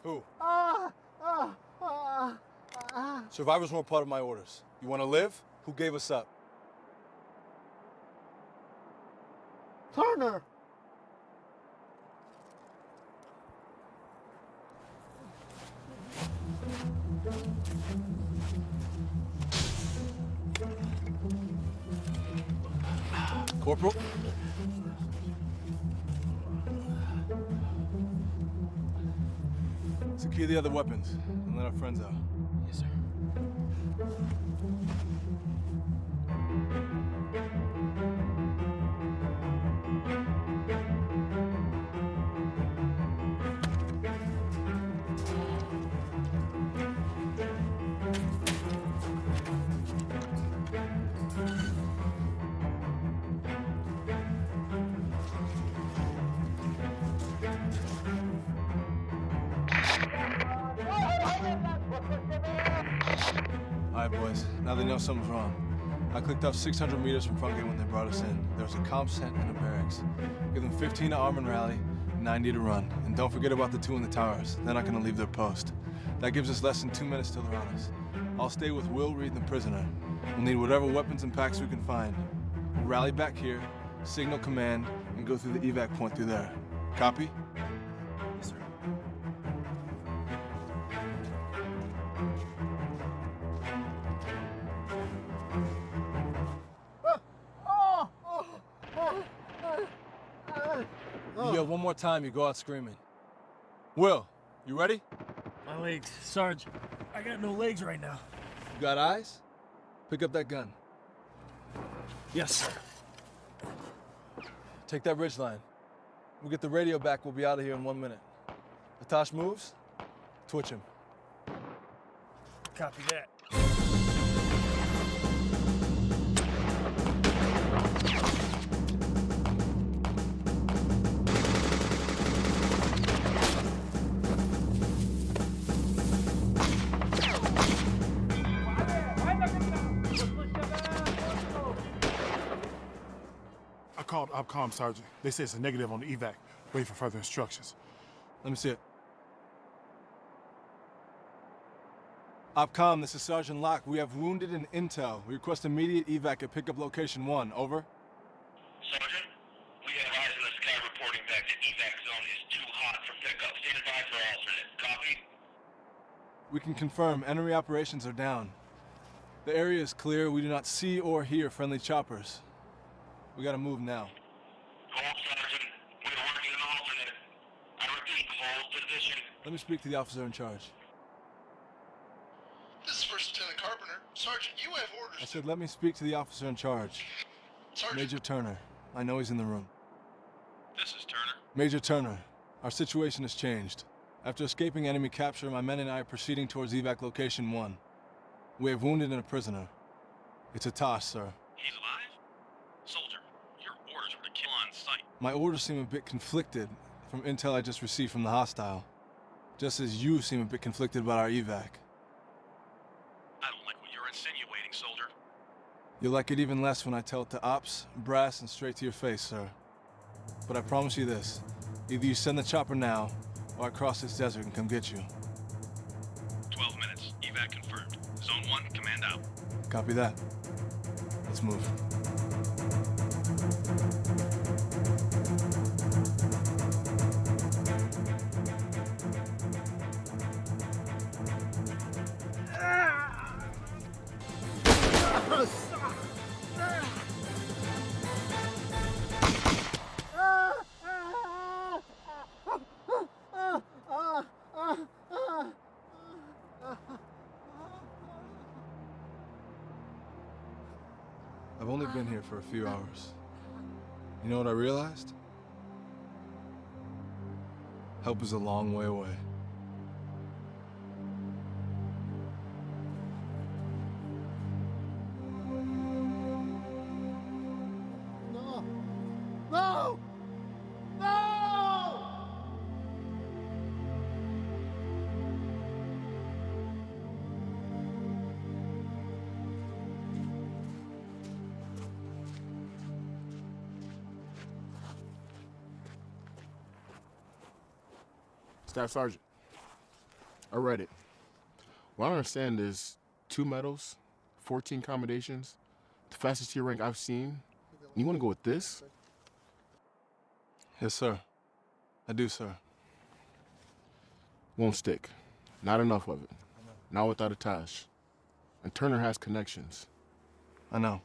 Who? Survivors weren't part of my orders. You want to live? Who gave us up? Turner! Corporal? Secure the other weapons and let our friends out. Yes, sir. All right, boys. Now they know something's wrong. I clicked off 600 meters from front gate when they brought us in. There was a comp tent and a barracks. Give them 15 to arm and rally, 90 to run. And don't forget about the 2 in the towers. They're not gonna leave their post. That gives us less than 2 minutes till they're on us. I'll stay with Will, Reed, and the prisoner. We'll need whatever weapons and packs we can find. We'll rally back here, signal command, and go through the evac point through there. Copy? Yes, sir. You yell one more time, you go out screaming. Will, you ready? My legs. Sarge, I got no legs right now. You got eyes? Pick up that gun. Yes, sir. Take that ridge line. We'll get the radio back, we'll be out of here in 1 minute. Atash moves, twitch him. Copy that. I called OpCom, Sergeant. They say it's a negative on the evac. Wait for further instructions. Let me see it. OpCom, this is Sergeant Locke. We have wounded in intel. We request immediate evac at pickup location 1. Over. Sergeant, we have eyes in the sky reporting back that evac zone is too hot for pickup. Stand by for alternate. Copy? We can confirm enemy operations are down. The area is clear. We do not see or hear friendly choppers. We gotta move now. Hold, Sergeant. We are working an alternate. I repeat, hold position. Let me speak to the officer in charge. This is First Lieutenant Carpenter. Sergeant, you have orders. I said let me speak to the officer in charge. Sergeant, Major Turner. I know he's in the room. This is Turner. Major Turner, our situation has changed. After escaping enemy capture, my men and I are proceeding towards evac location 1. We have wounded and a prisoner. It's Atash, sir. He's alive? Soldier, your orders were to kill on sight. My orders seem a bit conflicted from intel I just received from the hostile. Just as you seem a bit conflicted about our evac. I don't like what you're insinuating, soldier. You'll like it even less when I tell it to ops, brass, and straight to your face, sir. But I promise you this. Either you send the chopper now, or I cross this desert and come get you. 12 minutes. Evac confirmed. Zone 1, command out. Copy that. Let's move. I've only been here for a few hours. You know what I realized? Help is a long way away. No! No! No! Staff Sergeant, I read it. What I understand is 2 medals, 14 commendations, the fastest tier rank I've seen. You want to go with this? Yes, sir. I do, sir. Won't stick. Not enough of it. Not without Atash. And Turner has connections. I know.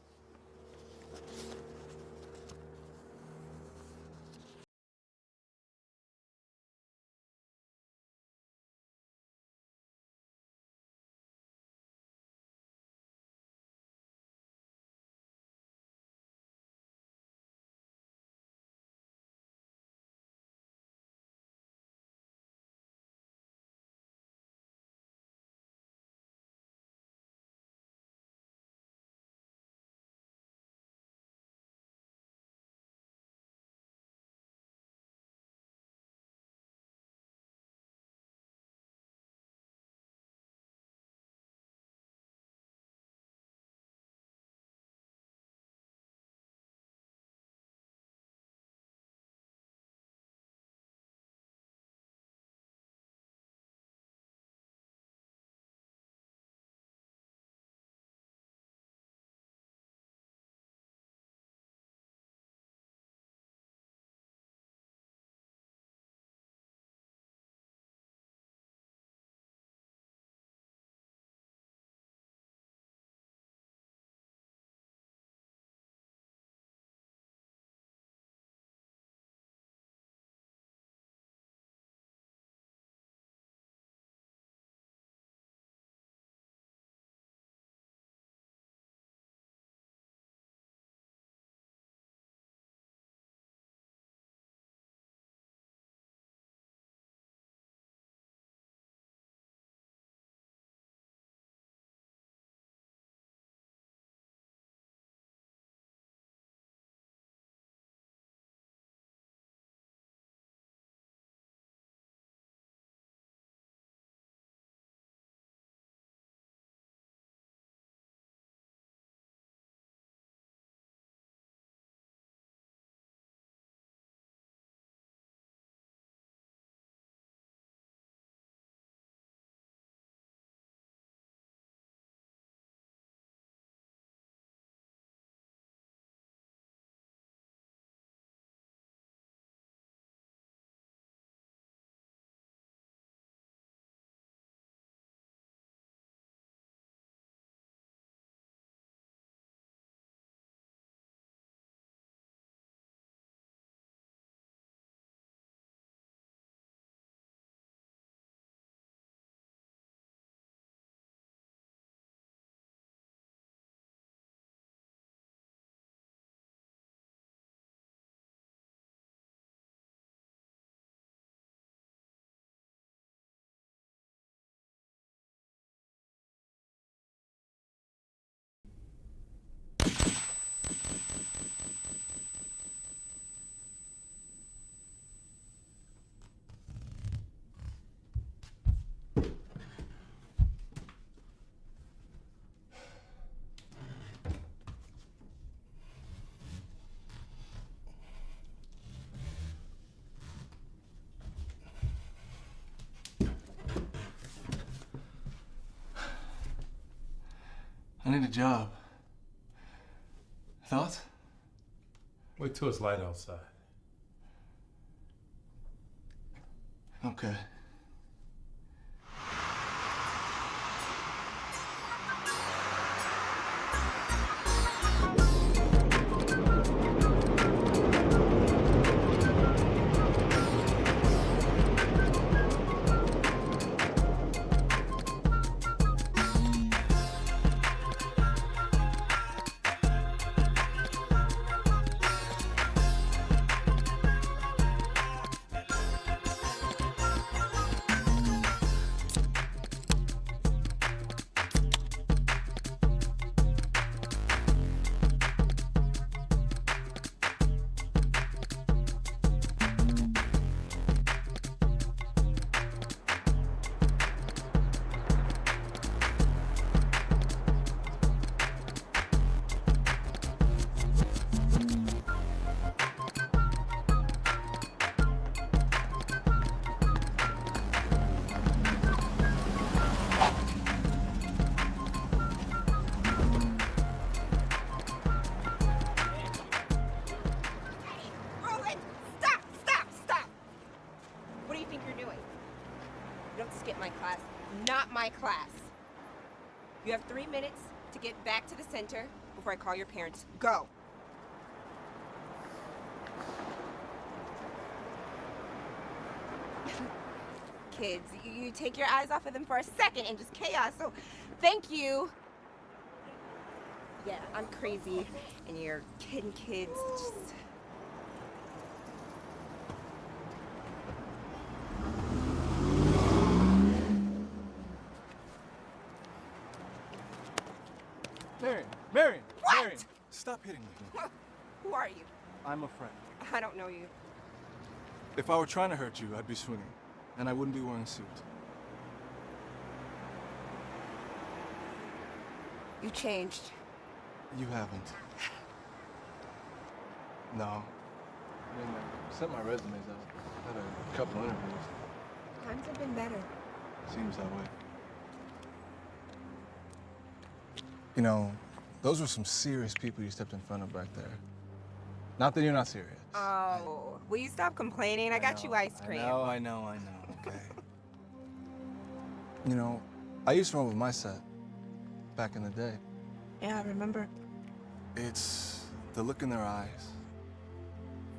I need a job. Thoughts? Wait till it's light outside. Okay. think you're doing? You don't skip my class. Not my class. You have 3 minutes to get back to the center before I call your parents. Go. Kids, you take your eyes off of them for a second and just chaos, so thank you. Yeah, I'm crazy, and you're kidding kids. Just... Marion! What? Marion! Stop hitting me. Who are you? I'm a friend. I don't know you. If I were trying to hurt you, I'd be swinging. And I wouldn't be wearing a suit. You changed. You haven't. No. I mean, I sent my resumes out. Had a couple interviews. Times have been better. Seems that way. You know, those were some serious people you stepped in front of back there. Not that you're not serious. Oh, will you stop complaining? I got you ice cream. I know, okay. You know, I used to run with my set back in the day. Yeah, I remember. It's the look in their eyes.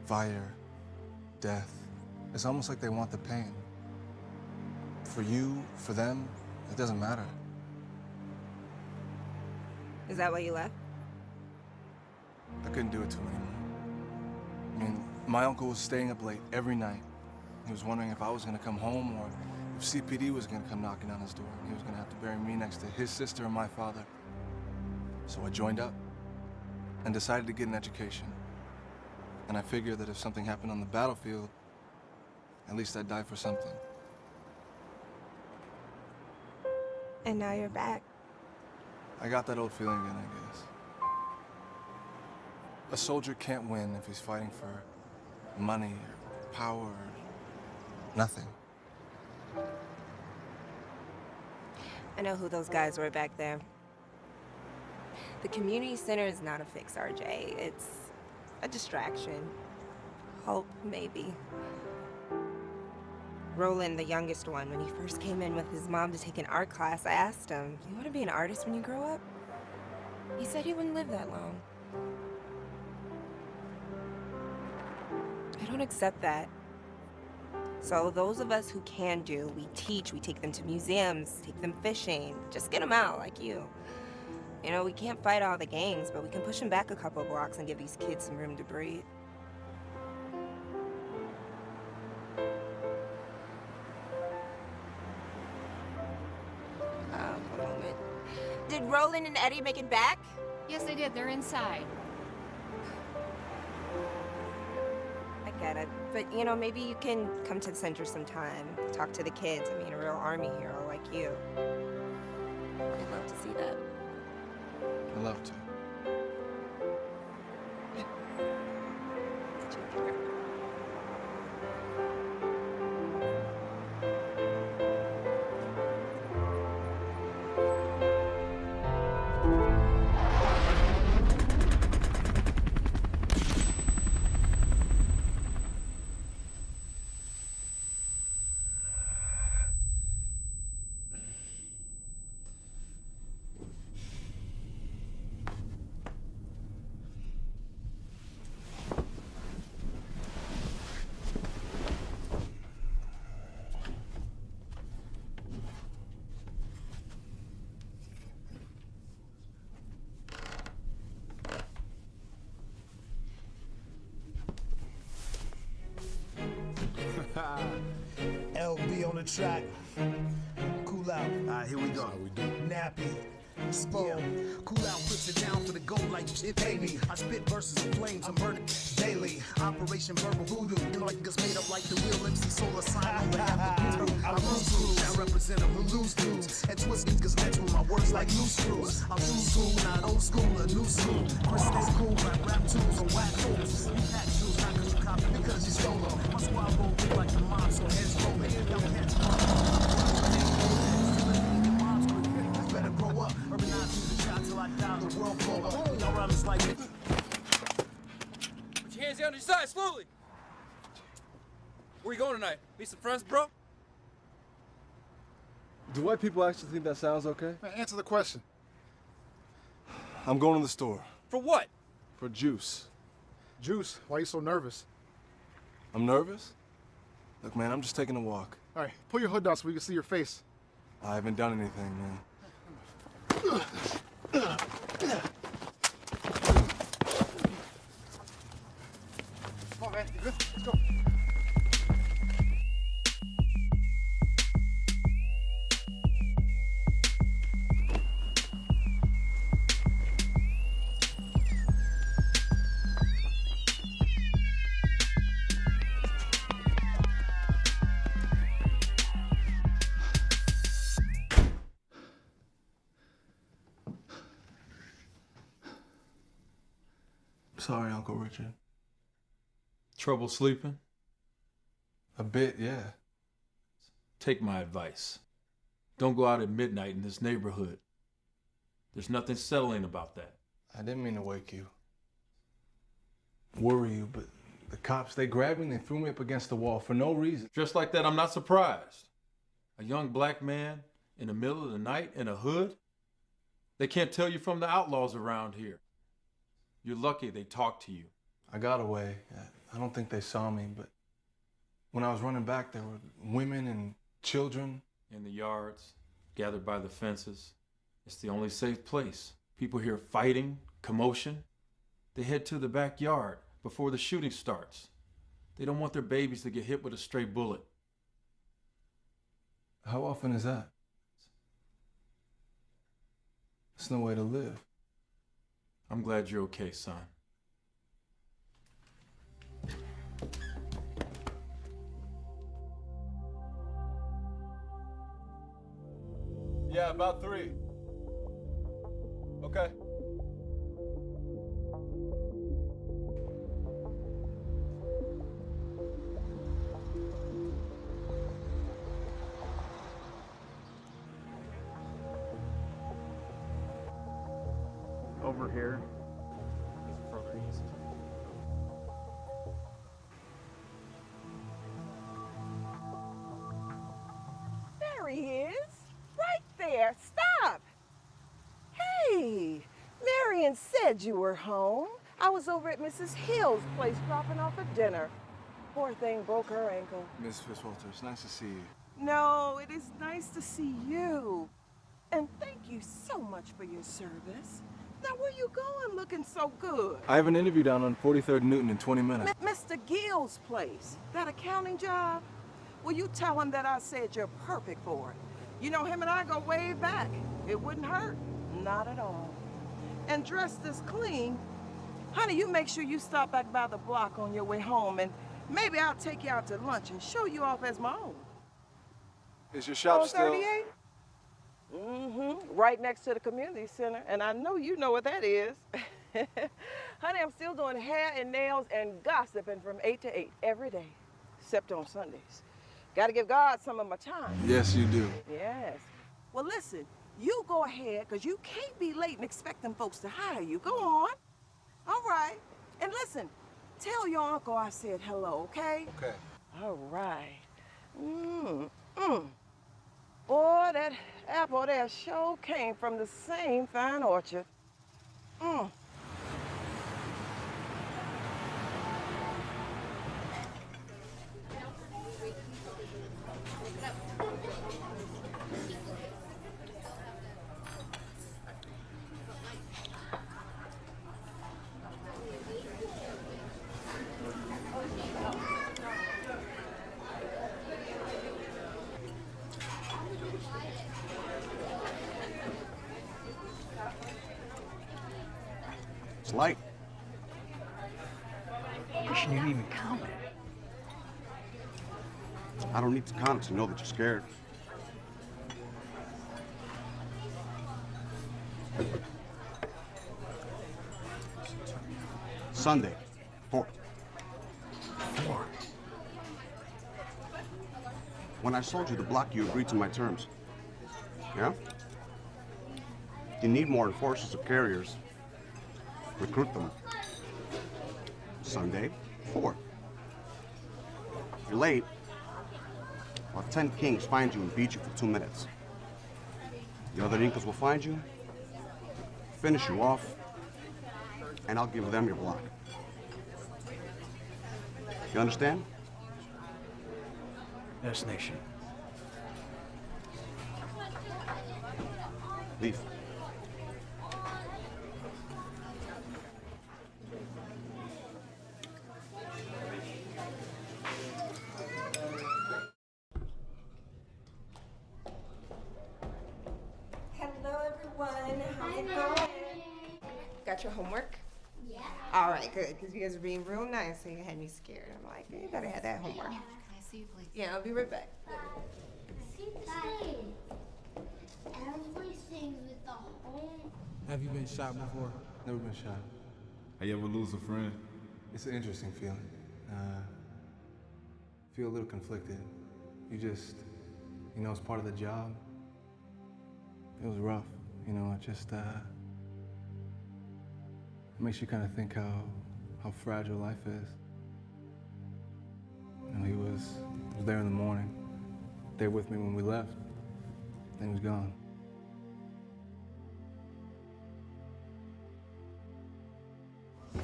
Fire, death. It's almost like they want the pain. For you, for them, it doesn't matter. Is that why you left? I couldn't do it to him anymore. I mean, my uncle was staying up late every night. He was wondering if I was gonna come home or if CPD was gonna come knocking on his door and he was gonna have to bury me next to his sister and my father. So I joined up and decided to get an education. And I figured that if something happened on the battlefield, at least I'd die for something. And now you're back. I got that old feeling again, I guess. A soldier can't win if he's fighting for money, or power, or nothing. I know who those guys were back there. The community center is not a fix, RJ. It's a distraction. Hope, maybe. Roland, the youngest one, when he first came in with his mom to take an art class, I asked him, "You want to be an artist when you grow up?" He said he wouldn't live that long. I don't accept that. So those of us who can do, we teach, we take them to museums, take them fishing, just get them out like you. You know, we can't fight all the gangs, but we can push them back a couple blocks and give these kids some room to breathe. A moment. Did Roland and Eddie make it back? Yes, they did. They're inside. I get it. But, you know, maybe you can come to the center sometime, talk to the kids. I mean, a real Army hero like you. I'd love to see that. I'd love to. LB on the track. Cool out. Alright, here we go. How we do? Nappy. Spo. Yeah. Cool out, puts it down for the gold like shit, baby. I spit verses of flames, I'm murdered daily. Operation Verbal Voodoo. You know, like it's made up like the real MC Solar Sign on the I lose crews. I represent them who lose dudes. And twist niggas match with my words like loose screws. I'm new school, not old school, a new school. Chris stays cool, like rap tunes or whack fools. You pack shoes, not cause you copy, because you stole them. My squad roll big like the mob, so heads rolling. Y'all catch better grow up, urbanize through the shot till I die, the world blow up. Y'all rhyme is like it. Put your hands down to your side, slowly. Where you going tonight? Meet some friends, bro? Do white people actually think that sounds okay? Man, answer the question. I'm going to the store. For what? For juice. Juice, why you so nervous? I'm nervous? Look, man, I'm just taking a walk. All right, pull your hood down so we can see your face. I haven't done anything, man. Come on, man. You good? Let's go. Sorry, Uncle Richard. Trouble sleeping? A bit, yeah. Take my advice. Don't go out at midnight in this neighborhood. There's nothing settling about that. I didn't mean to wake you. Worry you, but the cops, they grabbed me and they threw me up against the wall for no reason. Just like that, I'm not surprised. A young black man in the middle of the night in a hood? They can't tell you from the outlaws around here. You're lucky they talked to you. I got away. I don't think they saw me, but when I was running back, there were women and children. In the yards, gathered by the fences. It's the only safe place. People hear fighting, commotion. They head to the backyard before the shooting starts. They don't want their babies to get hit with a stray bullet. How often is that? It's no way to live. I'm glad you're okay, son. Yeah, about 3. Okay. Over here. Further east. There he is. Right there. Stop. Hey, Marion said you were home. I was over at Mrs. Hill's place dropping off a dinner. Poor thing broke her ankle. Miss Fitzwalter, it's nice to see you. No, it is nice to see you. And thank you so much for your service. Now, where you going looking so good? I have an interview down on 43rd Newton in 20 minutes. Mr. Gill's place. That accounting job? Well, you tell him that I said you're perfect for it. You know, him and I go way back. It wouldn't hurt. Not at all. And dressed as clean. Honey, you make sure you stop back by the block on your way home, and maybe I'll take you out to lunch and show you off as my own. Is your shop still? 38? Mm-hmm. Right next to the community center, and I know you know what that is. Honey, I'm still doing hair and nails and gossiping from 8 to 8 every day, except on Sundays. Got to give God some of my time. Yes, you do. Yes. Well, listen, you go ahead, because you can't be late and expect them folks to hire you. Go on. All right. And listen, tell your uncle I said hello, okay? Okay. All right. Boy, that apple there sure came from the same fine orchard. It's light. You shouldn't even count it. I don't need to count it to know that you're scared. Sunday, 4. When I sold you the block, you agreed to my terms. Yeah? You need more enforcers or carriers. Recruit them. Sunday, 4. You're late. or 10 kings find you and beat you for 2 minutes. The other Incas will find you, finish you off, and I'll give them your block. You understand? Yes, Nation. Leave. Hello, everyone. How's it going? Got your homework? Yeah. All right, good, because you guys are being real nice, so you had me scared. I'm like, you gotta have that homework. Can I see you, please? Yeah, I'll be right back. Everything with the home. Have you been shot before? Never been shot. Have you ever lose a friend? It's an interesting feeling. Feel a little conflicted. You just, it's part of the job. It was rough, it just, makes you kind of think how fragile life is. He was there in the morning, there with me when we left, then he was gone.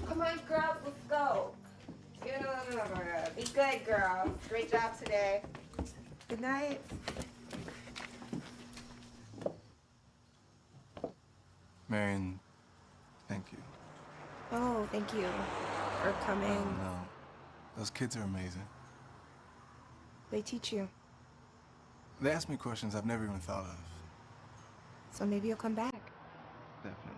Come on, girls, let's go. Be good, girls. Great job today. Good night. Marion, thank you. Oh, thank you for coming. No, those kids are amazing. They teach you. They ask me questions I've never even thought of. So maybe you'll come back. Definitely.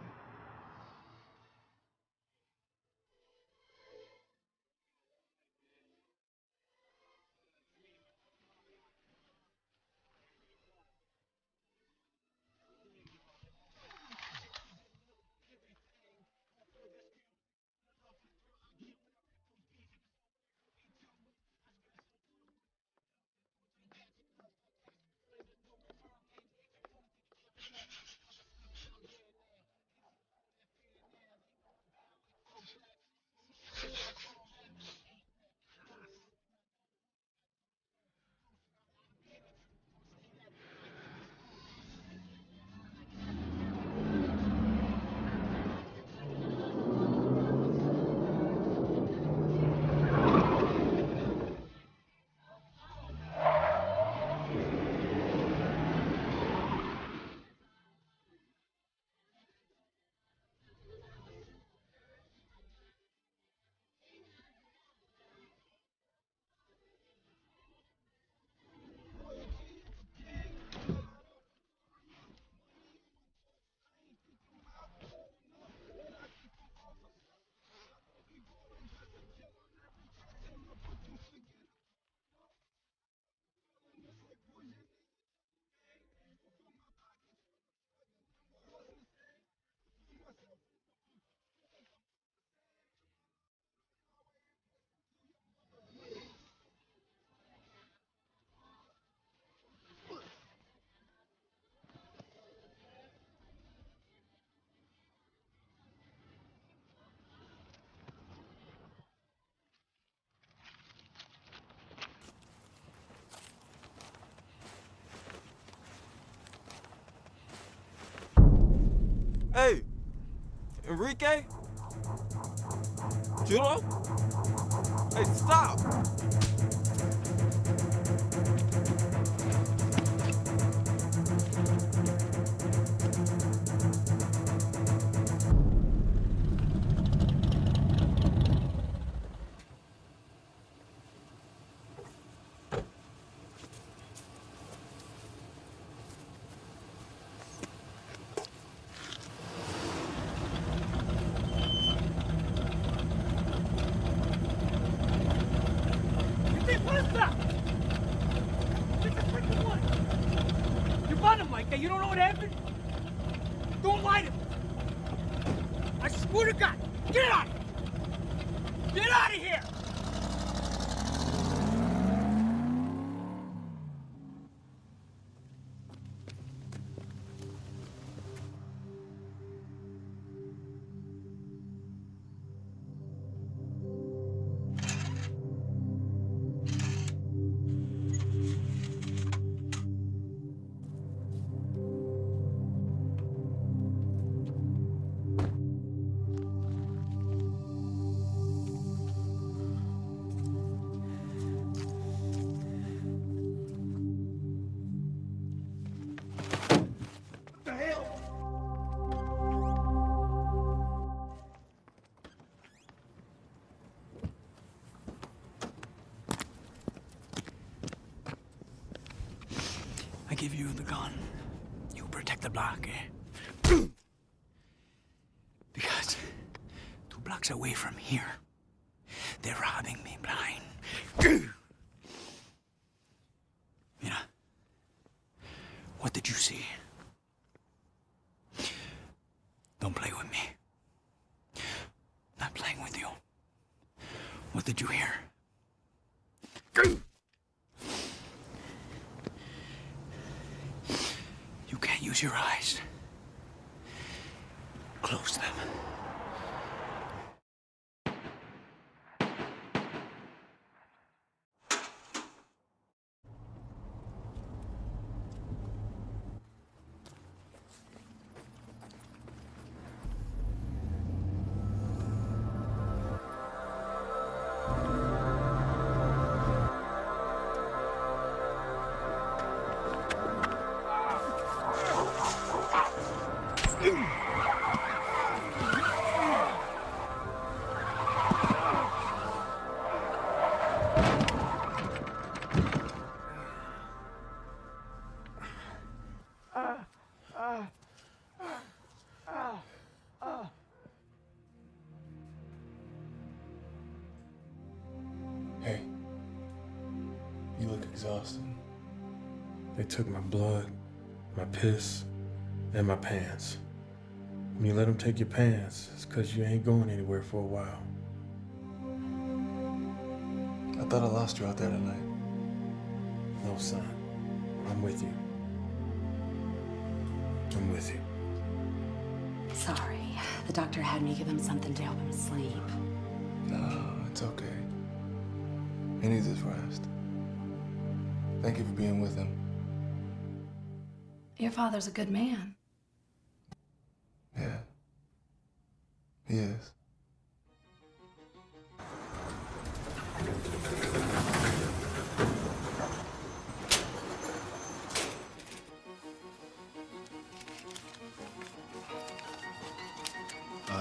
Hey, Enrique? Juno? Hey, stop! You don't know what happened? Don't lie to me. I swear to God, get out of here! Get out of here! I give you the gun. You protect the block, eh? Because 2 blocks away from here, they're robbing me blind. Mira, what did you see? Don't play with me. Not playing with you. What did you hear? You can't use your eyes. Close them. Hey, you look exhausted. They took my blood, my piss, and my pants. When you let them take your pants, it's because you ain't going anywhere for a while. I thought I lost you out there tonight. No, son. I'm with you. I'm with you. Sorry. The doctor had me give him something to help him sleep. No, it's okay. He needs his rest. Thank you for being with him. Your father's a good man. Yeah. He is.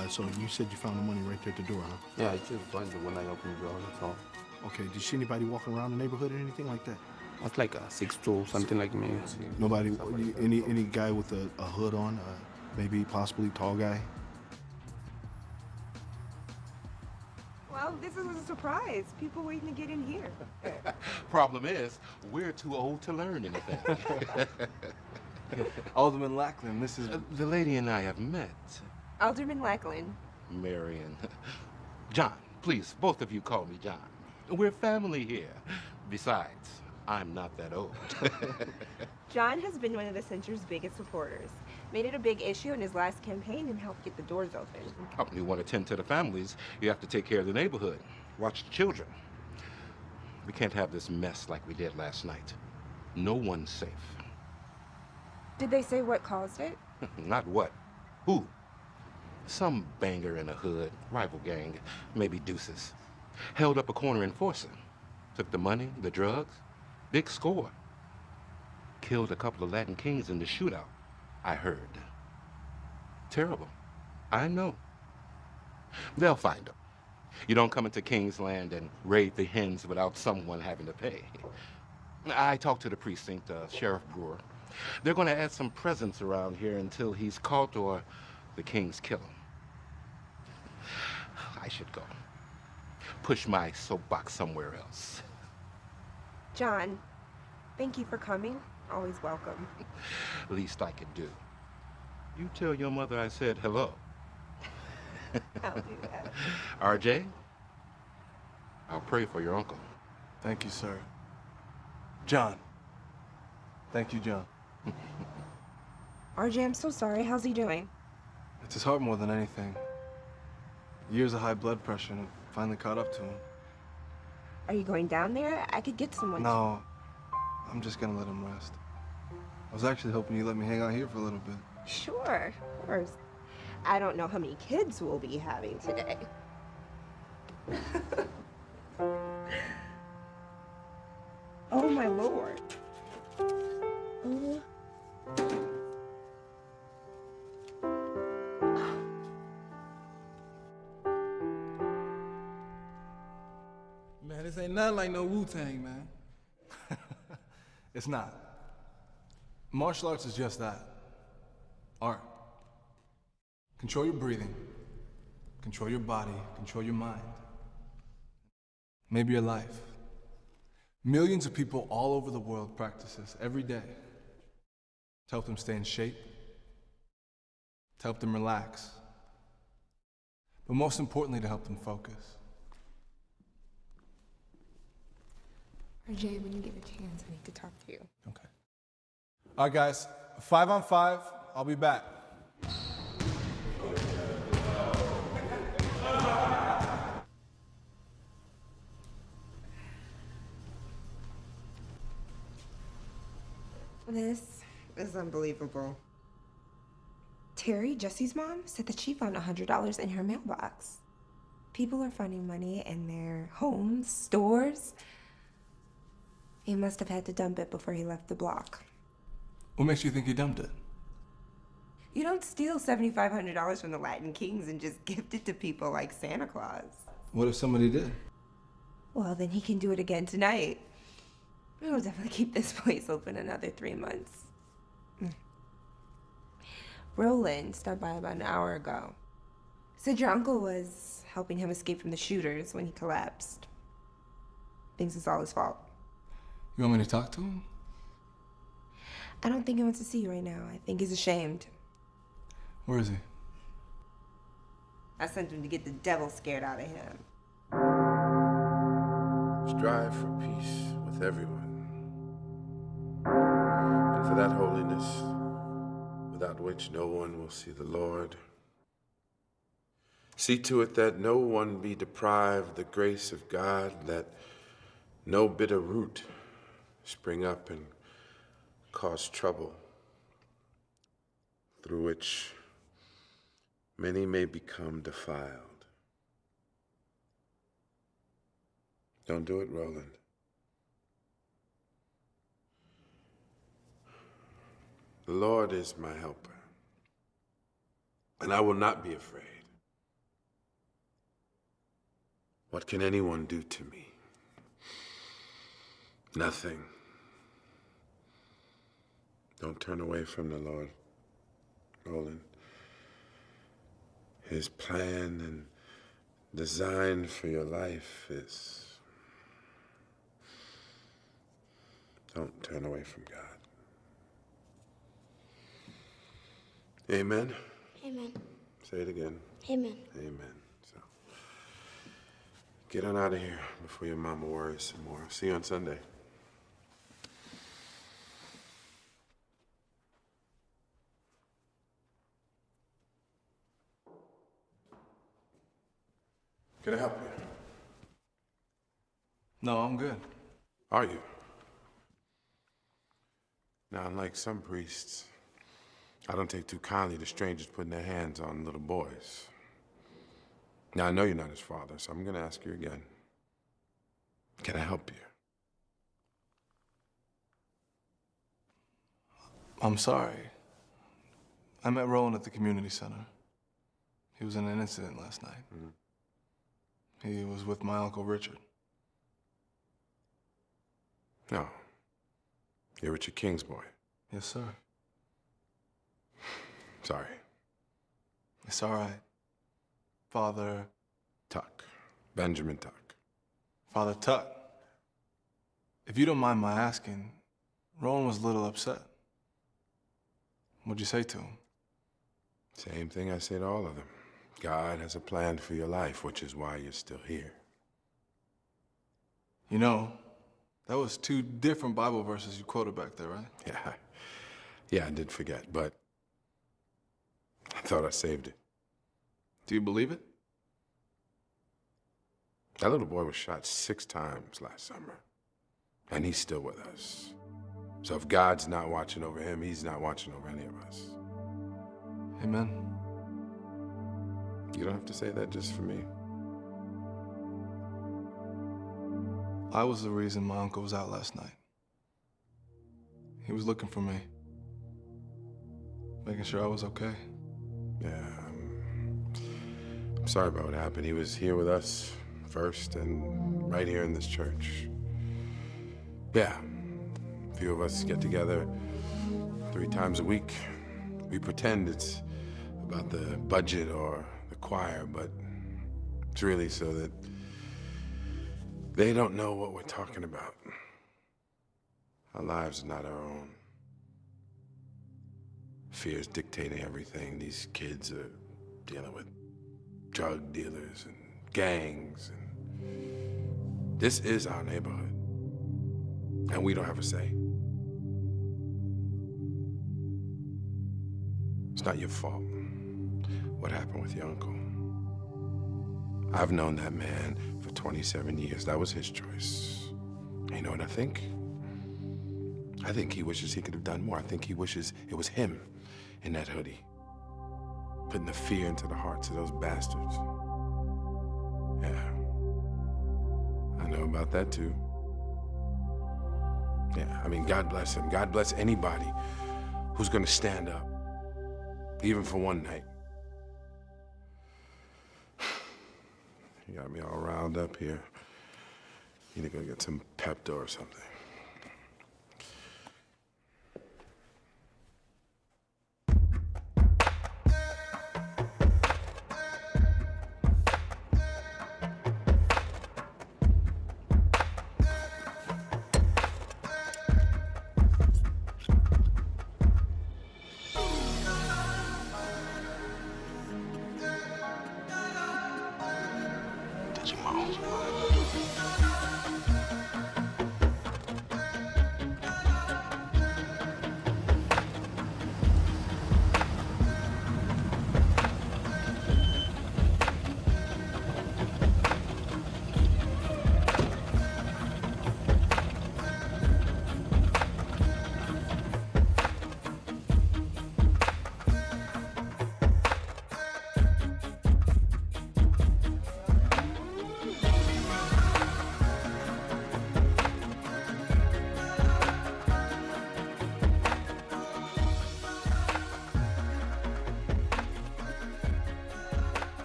So you said you found the money right there at the door, huh? Yeah, I just found it when I opened the door, that's all. Okay, did you see anybody walking around the neighborhood or anything like that? It's like a 6'2", something like me. Nobody, any guy with a hood on, maybe possibly tall guy? Well, this is a surprise. People waiting to get in here. Problem is, we're too old to learn anything. Alderman Lackland, this is... the lady and I have met. Alderman Lackland. Marion. John, please, both of you call me John. We're family here. Besides, I'm not that old. John has been one of the center's biggest supporters. Made it a big issue in his last campaign and helped get the doors open. Oh, you want to tend to the families, you have to take care of the neighborhood. Watch the children. We can't have this mess like we did last night. No one's safe. Did they say what caused it? Not what. Who? Some banger in a hood, rival gang, maybe deuces. Held up a corner enforcer. Took the money, the drugs. Big score. Killed a couple of Latin kings in the shootout, I heard. Terrible. I know. They'll find them. You don't come into King's Land and raid the hens without someone having to pay. I talked to the precinct, Sheriff Brewer. They're going to add some presence around here until he's caught or the kings kill him. I should go. Push my soapbox somewhere else. John, thank you for coming. Always welcome. Least I could do. You tell your mother I said hello. I'll do that. RJ, I'll pray for your uncle. Thank you, sir. John. Thank you, John. RJ, I'm so sorry. How's he doing? It's his heart more than anything. Years of high blood pressure and it finally caught up to him. Are you going down there? I could get someone. No, I'm just gonna let him rest. I was actually hoping you'd let me hang out here for a little bit. Sure, of course. I don't know how many kids we'll be having today. Oh, my Lord. Man, this ain't nothing like no Wu-Tang, man. It's not. Martial arts is just that. Art. Control your breathing. Control your body. Control your mind. Maybe your life. Millions of people all over the world practice this every day to help them stay in shape, to help them relax, but most importantly, to help them focus. RJ, when you get a chance, I need to talk to you. Okay. All right, guys, 5-on-5, I'll be back. This is unbelievable. Terry, Jesse's mom, said that she found $100 in her mailbox. People are finding money in their homes, stores. He must have had to dump it before he left the block. What makes you think he dumped it? You don't steal $7,500 from the Latin Kings and just gift it to people like Santa Claus. What if somebody did? Well, then he can do it again tonight. We'll definitely keep this place open another 3 months. Roland stopped by about an hour ago. Said your uncle was helping him escape from the shooters when he collapsed. Thinks it's all his fault. You want me to talk to him? I don't think he wants to see you right now. I think he's ashamed. Where is he? I sent him to get the devil scared out of him. Strive for peace with everyone, and for that holiness without which no one will see the Lord. See to it that no one be deprived the grace of God, that no bitter root spring up and cause trouble, through which many may become defiled. Don't do it, Roland. The Lord is my helper, and I will not be afraid. What can anyone do to me? Nothing. Don't turn away from the Lord, Roland. His plan and design for your life is... Don't turn away from God. Amen? Amen. Say it again. Amen. Amen. So, get on out of here before your mama worries some more. See you on Sunday. Can I help you? No, I'm good. Are you? Now, unlike some priests, I don't take too kindly to strangers putting their hands on little boys. Now, I know you're not his father, so I'm going to ask you again. Can I help you? I'm sorry. I met Roland at the community center. He was in an incident last night. He was with my Uncle Richard. No. You're Richard King's boy. Yes, sir. Sorry. It's all right. Father... Tuck. Benjamin Tuck. Father Tuck. If you don't mind my asking, Roland was a little upset. What'd you say to him? Same thing I say to all of them. God has a plan for your life, which is why you're still here. You know, that was 2 different Bible verses you quoted back there, right? Yeah, I did forget, but I thought I saved it. Do you believe it? That little boy was shot 6 times last summer, and he's still with us. So if God's not watching over him, he's not watching over any of us. Amen. You don't have to say that just for me. I was the reason my uncle was out last night. He was looking for me, making sure I was okay. Yeah, I'm sorry about what happened. He was here with us first and right here in this church. Yeah, a few of us get together, 3 times a week. We pretend it's about the budget or the choir, but it's really so that they don't know what we're talking about. Our lives are not our own. Fear's dictating everything. These kids are dealing with drug dealers and gangs, and this is our neighborhood, and we don't have a say. It's not your fault what happened with your uncle. I've known that man for 27 years. That was his choice. And you know what I think? I think he wishes he could have done more. I think he wishes it was him in that hoodie, putting the fear into the hearts of those bastards. Yeah, I know about that too. Yeah, I mean, God bless him. God bless anybody who's gonna stand up, even for one night. You got me all riled up here. You need to go get some Pepto or something.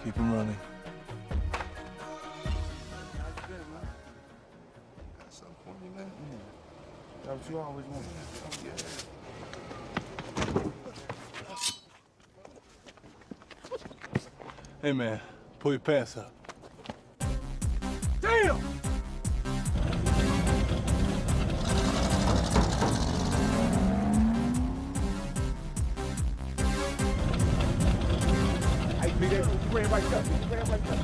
Keep him running. Got something for me, man? That's what you always want. Hey, man, pull your pants up. Damn! Hey, be there. You ran right up. You ran right up.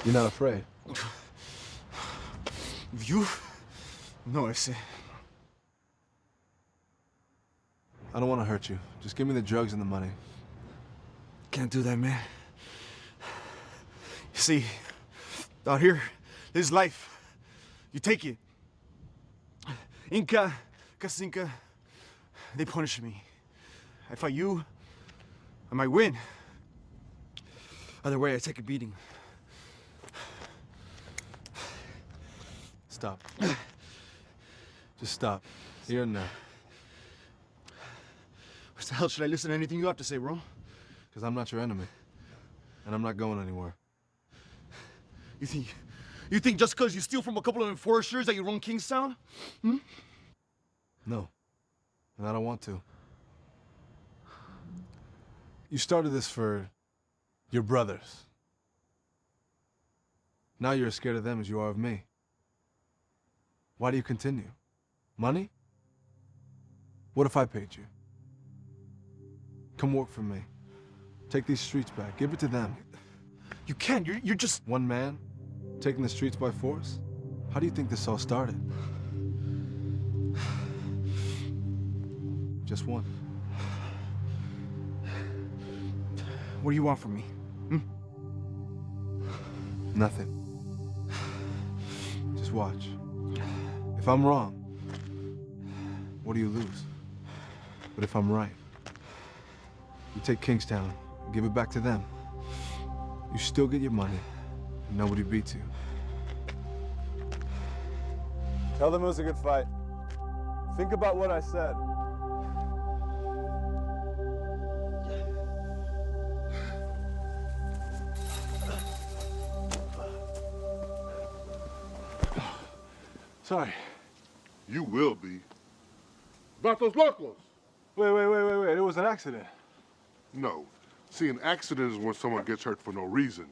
You're not afraid? You? No, I say. I don't want to hurt you. Just give me the drugs and the money. Can't do that, man. You see, out here, this is life. You take it. Inca, Casinca, they punish me. I fight you, I might win. Either way, I take a beating. Stop. Just stop. Here and now. What the hell should I listen to anything you have to say, bro? Because I'm not your enemy. And I'm not going anywhere. You think just because you steal from a couple of enforcers that you run Kingstown? Hmm? No. And I don't want to. You started this for your brothers. Now you're as scared of them as you are of me. Why do you continue? Money? What if I paid you? Come work for me. Take these streets back. Give it to them. You can't. You're just... One man, Taking the streets by force? How do you think this all started? Just one. What do you want from me? Nothing. Just watch. If I'm wrong, what do you lose? But if I'm right, you take Kingstown and give it back to them. You still get your money, and nobody beats you. Tell them it was a good fight. Think about what I said. Sorry. You will be. Vatos locos! Wait. It was an accident. No. See, an accident is when someone gets hurt for no reason.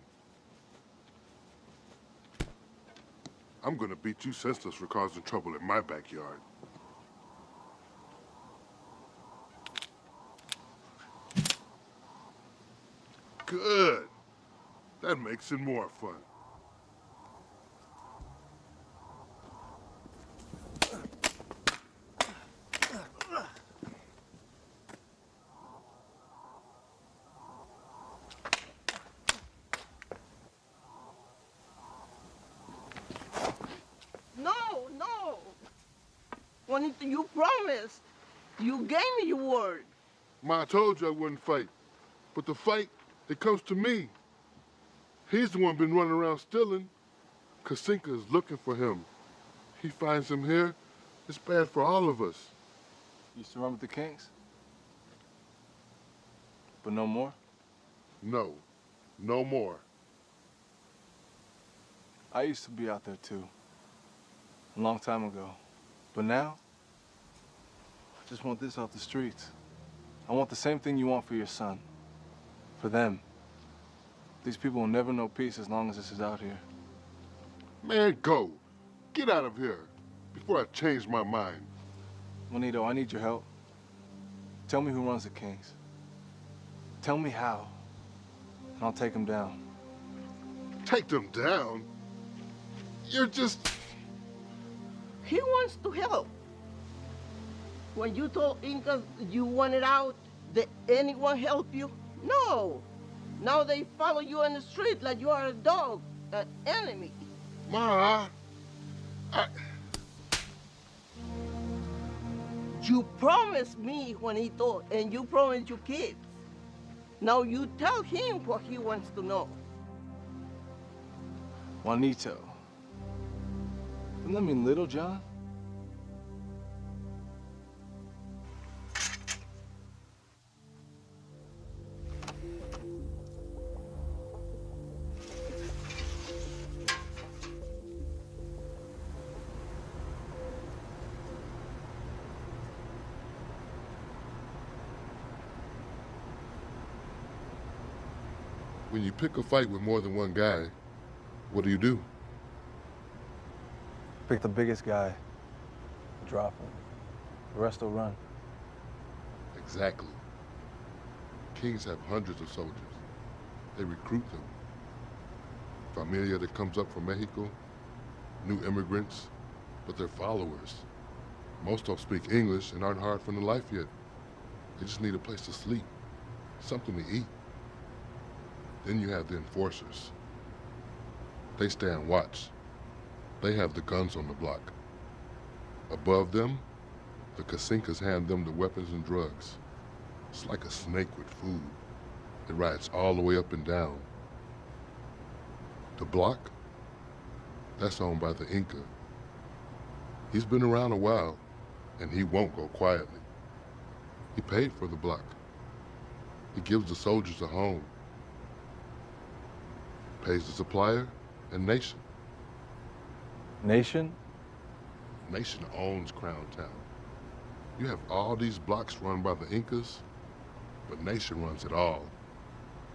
I'm gonna beat you senseless for causing trouble in my backyard. Good. That makes it more fun. No. Juanito, you promised. You gave me your word. Ma, I told you I wouldn't fight. But the fight, it comes to me. He's the one been running around stealing. Kasinka is looking for him. He finds him here, it's bad for all of us. You used to run with the Kings? But no more? No. No more. I used to be out there too. A long time ago. But now, I just want this off the streets. I want the same thing you want for your son. For them. These people will never know peace as long as this is out here. Man, go. Get out of here before I change my mind. Juanito, I need your help. Tell me who runs the Kings. Tell me how, and I'll take them down. Take them down? You're just... He wants to help. When you told Incas you wanted out, did anyone help you? No. Now they follow you on the street like you are a dog, an enemy. Ma, You promised me, Juanito, and you promised your kids. Now you tell him what he wants to know. Juanito. Doesn't that mean Little John? when you pick a fight with more than one guy, what do? Pick the biggest guy, drop him. The rest will run. Exactly. Kings have hundreds of soldiers. They recruit them. Familia that comes up from Mexico, new immigrants, but they're followers. Most don't speak English and aren't hard from the life yet. They just need a place to sleep, something to eat. Then you have the enforcers. They stand watch. They have the guns on the block. Above them, the Kasinkas hand them the weapons and drugs. It's like a snake with food. It rides all the way up and down. The block, that's owned by the Inca. He's been around a while, and he won't go quietly. He paid for the block. He gives the soldiers a home. Pays the supplier and Nation. Nation? Nation owns Crown Town. You have all these blocks run by the Incas, but Nation runs it all.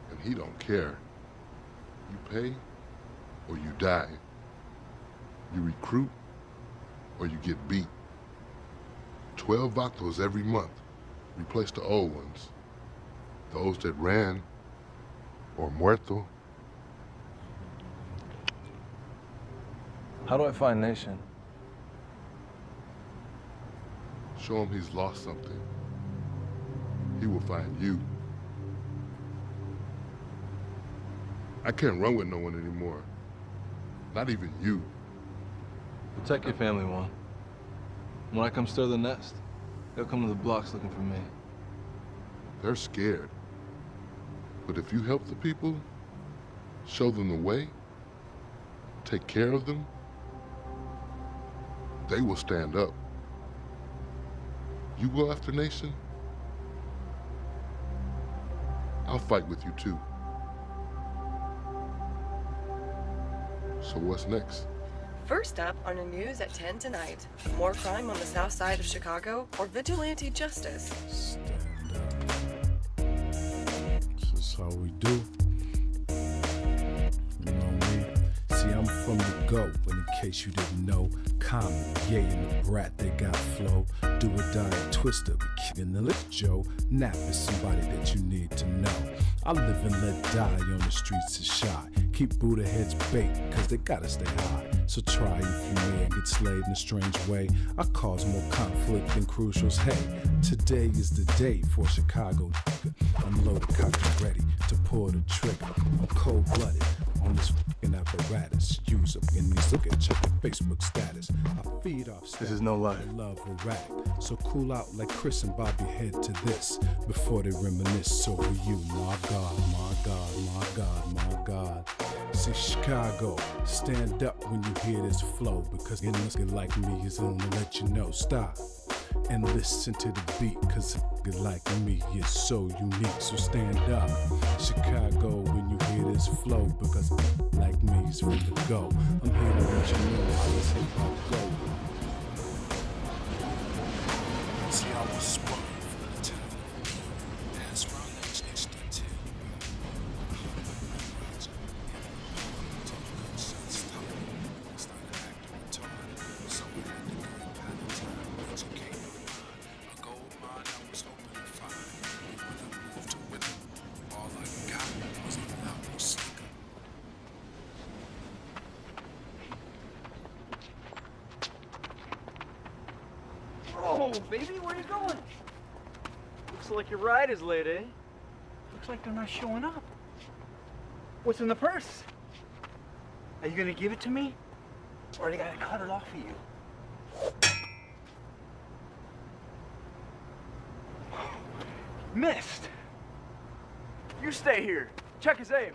And he don't care. You pay or you die. You recruit or you get beat. 12 vatos every month replace the old ones. Those that ran or muerto. How do I find Nation? Show him he's lost something. He will find you. I can't run with no one anymore. Not even you. Protect your family, Juan. When I come stir the nest, they'll come to the blocks looking for me. They're scared. But if you help the people, show them the way, take care of them, they will stand up. You go after Nation, I'll fight with you too. So what's next? First up on the news at 10 tonight. More crime on the south side of Chicago or vigilante justice? Stand up. This is how we do. You know me. See, I'm from the go, but in case you didn't know, Common, yeah, and the brat, they got flow. Do or die, Twister, be kicking the lift, Joe. Nap is somebody that you need to know. I live and let die on the streets of shy. Keep Buddha heads baked, cause they gotta stay high. So try if you may and get slayed in a strange way. I cause more conflict than crucials. Hey, today is the day for Chicago. I'm loaded, cocked and ready to pull the trigger. I'm cold-blooded on this fucking apparatus. Use up in these, look at check your Facebook status. I feed off This is no lie. love erratic. So cool out like Chris and Bobby head to this before they reminisce over you. My God, my God, my God, my God. See, Chicago, stand up when you hear this flow, because a nigga like me is gonna let you know. Stop and listen to the beat, cause a nigga like me is so unique. So stand up, Chicago, when you hear this flow, because a nigga like me is ready to go. I'm here to let you know how this hip hop go. See, I was sprung from the town. That's wrong, that's next to Oh, baby, where you going? Looks like your ride is late, eh? Looks like they're not showing up. What's in the purse? Are you gonna give it to me? Or are they gonna cut it off of you? Missed! You stay here. Check his aim.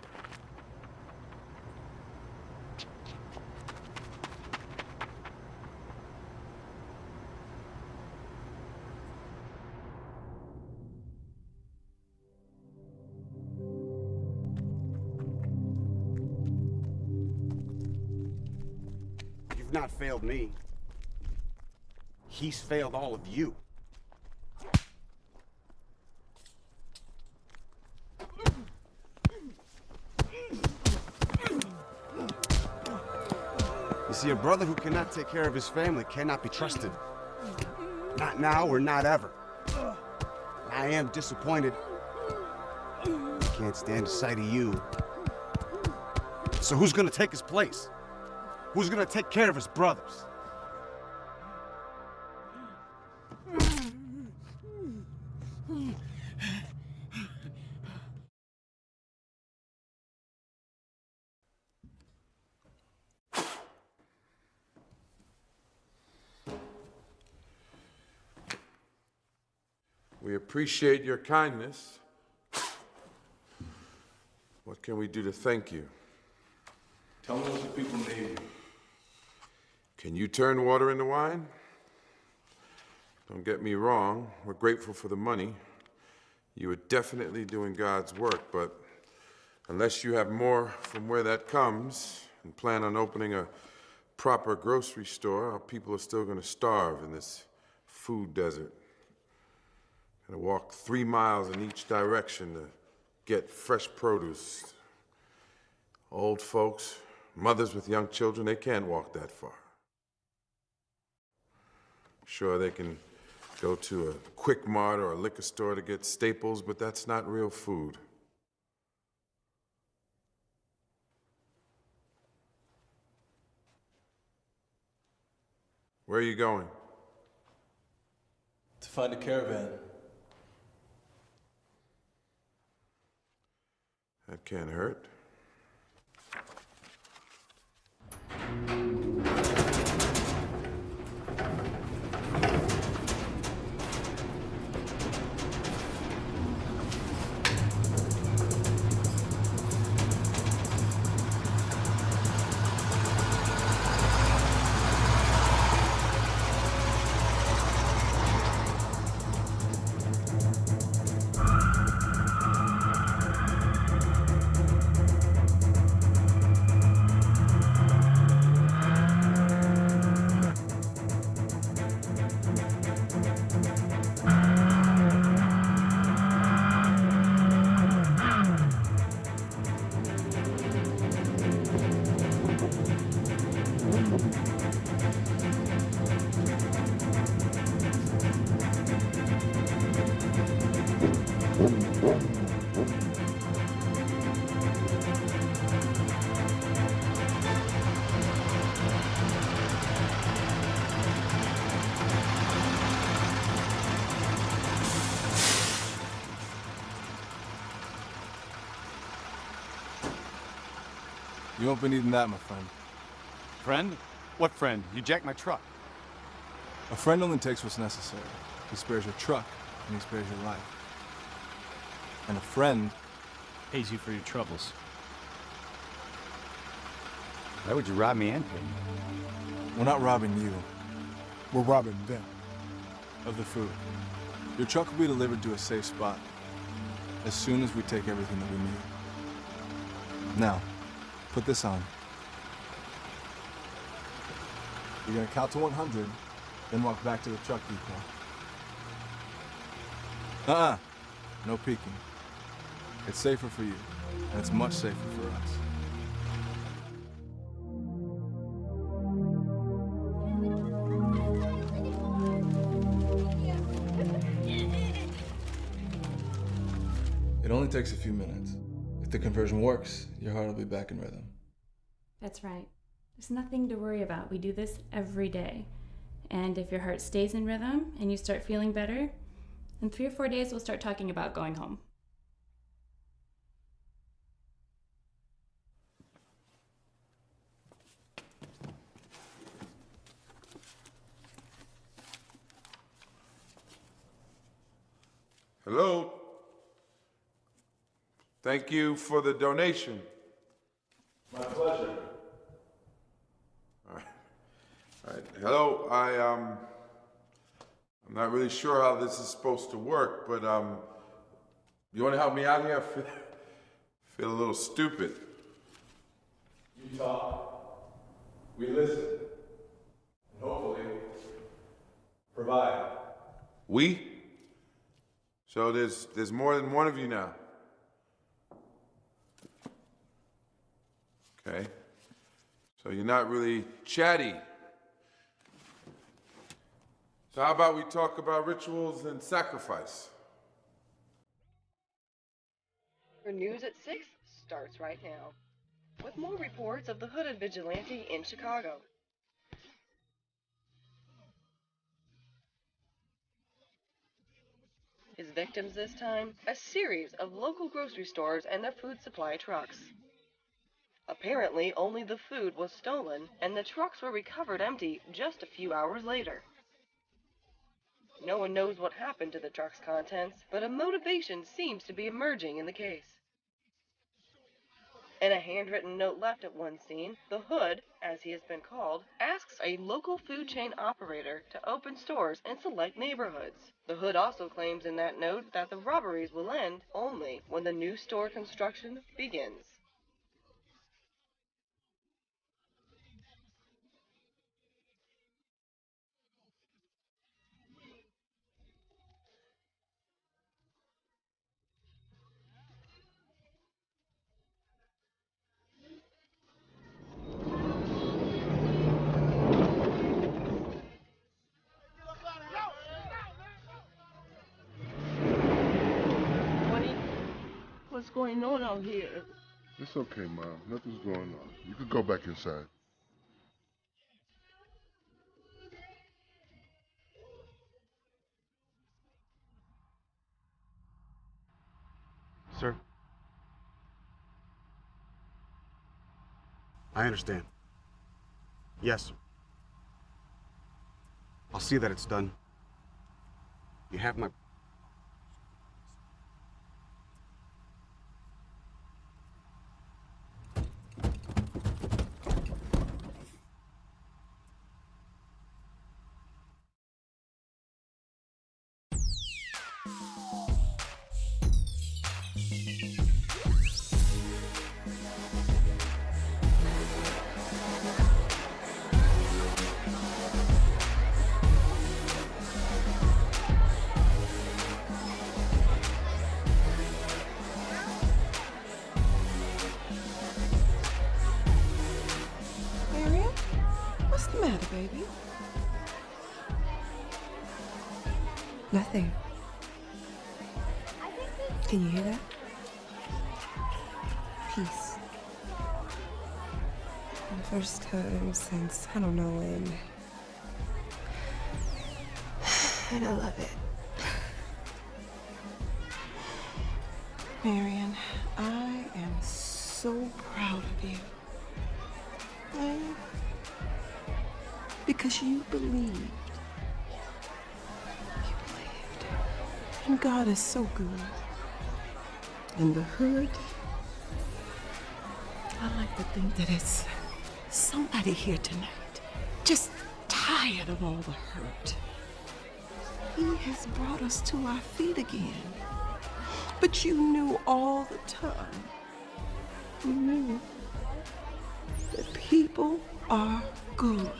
You've not failed me. He's failed all of you. You see, a brother who cannot take care of his family cannot be trusted. Not now or not ever. I am disappointed. I can't stand the sight of you. So who's gonna take his place? Who's gonna take care of his brothers? We appreciate your kindness. What can we do to thank you? Tell me what the people need. Can you turn water into wine? Don't get me wrong, we're grateful for the money. You are definitely doing God's work, but unless you have more from where that comes and plan on opening a proper grocery store, our people are still going to starve in this food desert. Gonna walk 3 miles in each direction to get fresh produce. Old folks, mothers with young children, they can't walk that far. Sure, they can go to a Quick Mart or a liquor store to get staples, but that's not real food. Where are you going? To find a caravan. That can't hurt. You won't be needing that, my friend. Friend? What friend? You jacked my truck. A friend only takes what's necessary. He spares your truck, and he spares your life. And a friend pays you for your troubles. Why would you rob me and pay me? We're not robbing you. We're robbing them. Of the food. Your truck will be delivered to a safe spot as soon as we take everything that we need. Now, put this on. You're gonna count to 100, then walk back to the truck depot. No peeking. It's safer for you, and it's much safer for us. It only takes a few minutes. If the conversion works, your heart will be back in rhythm. That's right. There's nothing to worry about. We do this every day. And if your heart stays in rhythm and you start feeling better, in 3 or 4 days we'll start talking about going home. Hello? Thank you for the donation. My pleasure. All right. Hello, I'm not really sure how this is supposed to work, but you want to help me out here? I feel a little stupid. You talk, we listen, and hopefully provide. We? So there's more than one of you now. Okay. So you're not really chatty. So how about we talk about rituals and sacrifice? Your news at 6 starts right now, with more reports of the hooded vigilante in Chicago. His victims this time, a series of local grocery stores and their food supply trucks. Apparently, only the food was stolen, and the trucks were recovered empty just a few hours later. No one knows what happened to the truck's contents, but a motivation seems to be emerging in the case. In a handwritten note left at one scene, the Hood, as he has been called, asks a local food chain operator to open stores in select neighborhoods. The Hood also claims in that note that the robberies will end only when the new store construction begins. What's going on out here? It's okay, Mom. Nothing's going on. You could go back inside. Sir? I understand. Yes. I'll see that it's done. You have my... Marion, what's the matter, baby? Nothing. Can you hear that? Peace. For the first time since I don't know when. And I love it. Marion, I am so proud of you. I am. Because you believed. And God is so good. In the hood, I like to think that it's somebody here tonight, just tired of all the hurt. He has brought us to our feet again. But you knew all the time. You knew that people are good.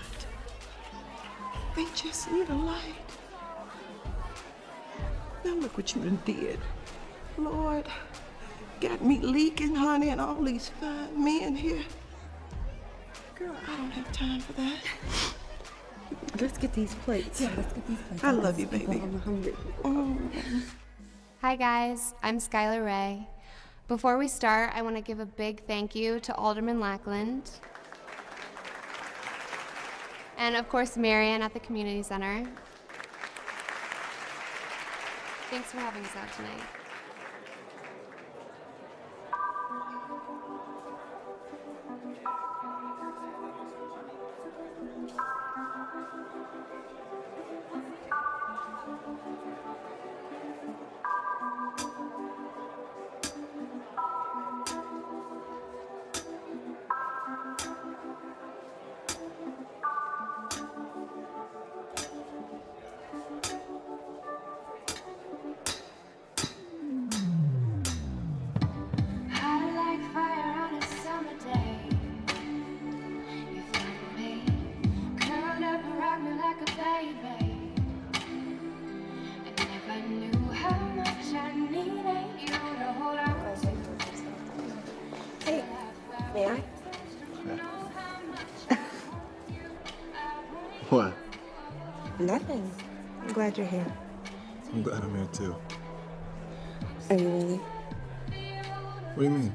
They just need a light. Now look what you done did. Lord, got me leaking, honey, and all these fine men here. Girl, I don't have time for that. Let's get these plates. Yeah, let's get these plates. I love you, baby. I'm hungry. Hi guys, I'm Skylar Ray. Before we start, I want to give a big thank you to Alderman Lackland. And of course, Marion at the Community Center. Thanks for having us out tonight. Hey, may I? What? Nothing. I'm glad you're here. I'm glad I'm here too. Are you really? What do you mean?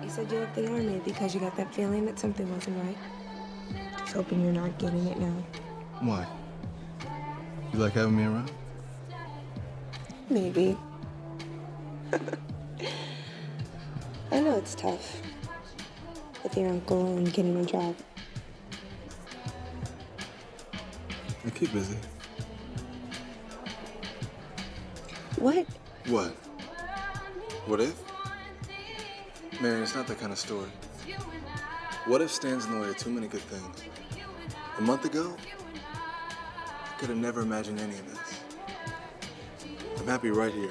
You said you left the army because you got that feeling that something wasn't right. Just hoping you're not getting it now. Why? You like having me around? Maybe. I know it's tough with your uncle and getting a job. I keep busy. What? What? What if? Marion, it's not that kind of story. What if stands in the way of too many good things? A month ago, I could have never imagined any of this. I'm happy right here.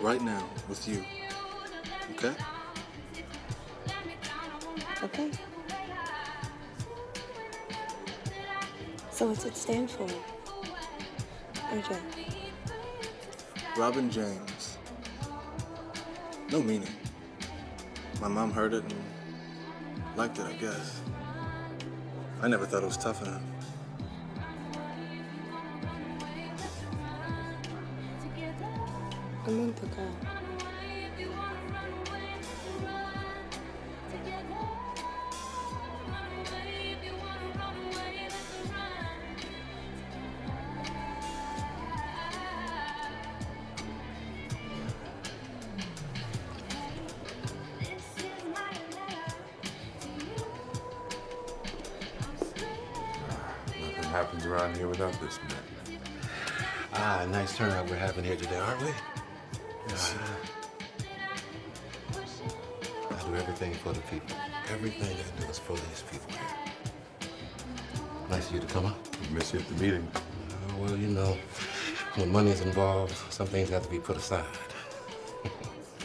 Right now, with you. Okay? Okay. So what's it stand for? RJ. Robin James. No meaning. My mom heard it and liked it, I guess. I never thought it was tough enough. A month ago. happens around here without this man? Ah, nice turnout we're having here today, aren't we? I do everything for the people. Everything I do is for these people here. Nice of you to come up. Miss you at the meeting. Well, you know, when money is involved, some things have to be put aside.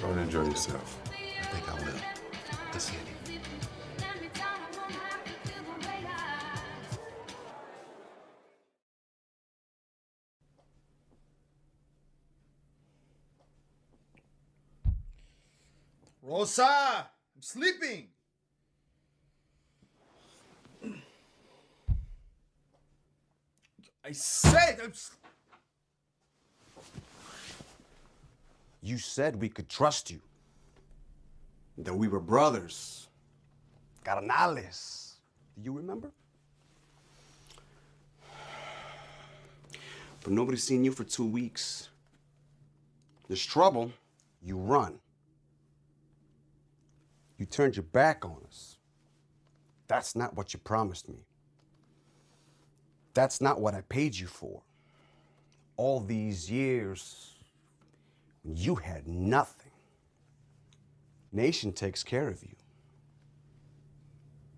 Go and enjoy yourself. I think I will. Good seeing you. Rosa, I'm sleeping. I said You said we could trust you. That we were brothers. Carnales. Do you remember? But nobody's seen you for 2 weeks. There's trouble, you run. You turned your back on us. That's not what you promised me. That's not what I paid you for. All these years, you had nothing. Nation takes care of you.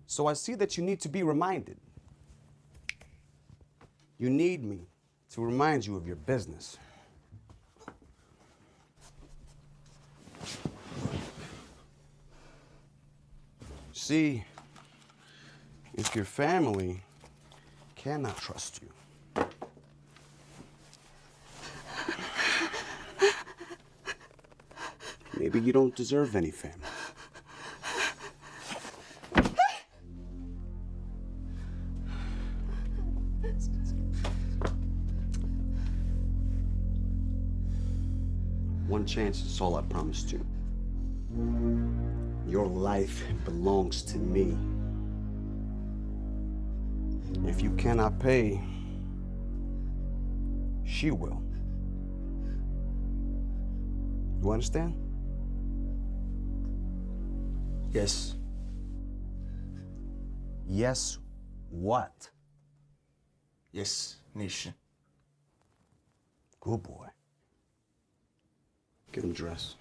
So I see that you need to be reminded. You need me to remind you of your business. See, if your family cannot trust you, maybe you don't deserve any family. One chance is all I promised you. Your life belongs to me. If you cannot pay, she will. You understand? Yes. Yes, what? Yes, Nation. Good boy. Get him dressed.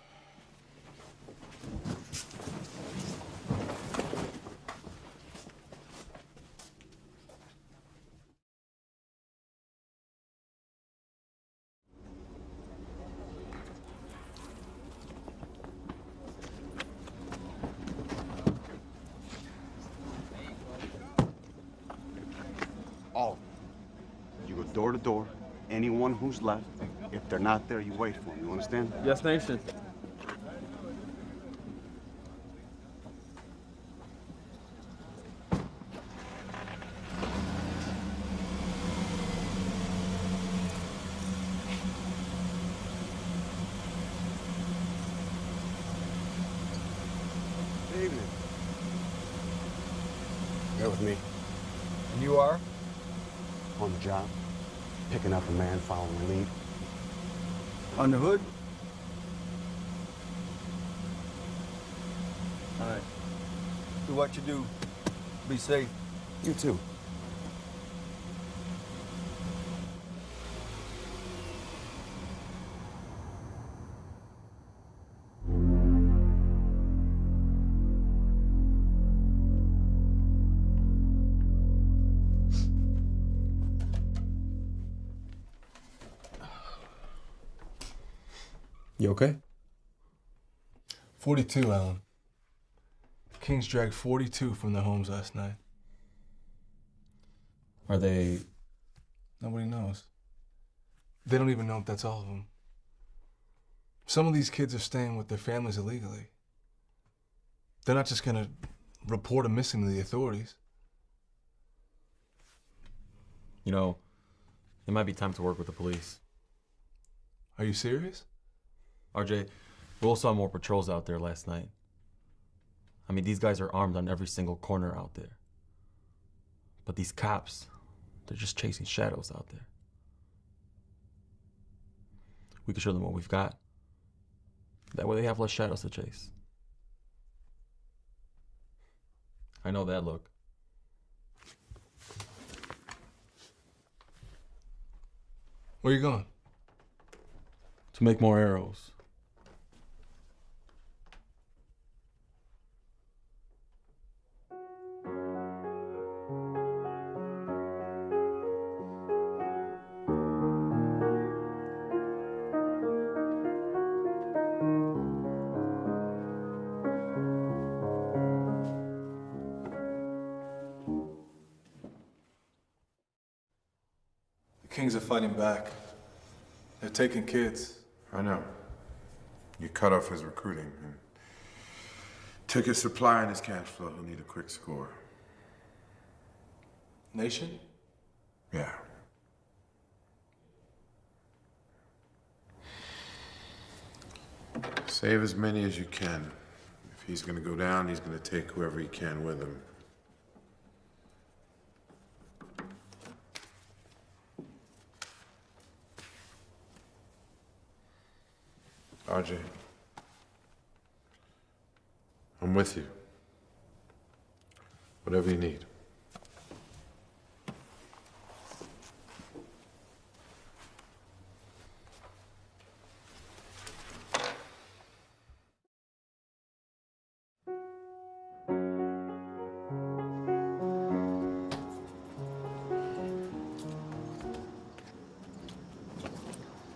All of them. You go door to door. Anyone who's left, if they're not there, you wait for them. You understand? Yes, Nation. Good evening. You're with me. And you are? On the job. Picking up a man following a lead. On the hood? All right. Do what you do. Be safe. You too. You okay? 42, Alan. The Kings dragged 42 from their homes last night. Are they... Nobody knows. They don't even know if that's all of them. Some of these kids are staying with their families illegally. They're not just gonna report them missing to the authorities. You know, it might be time to work with the police. Are you serious? RJ, Will saw more patrols out there last night. I mean, these guys are armed on every single corner out there. But these cops, they're just chasing shadows out there. We can show them what we've got. That way they have less shadows to chase. I know that look. Where you going? To make more arrows. The Kings are fighting back. They're taking kids. I know. You cut off his recruiting and took his supply and his cash flow. He'll need a quick score. Nation? Yeah. Save as many as you can. If he's gonna go down, he's gonna take whoever he can with him. RJ, I'm with you. Whatever you need.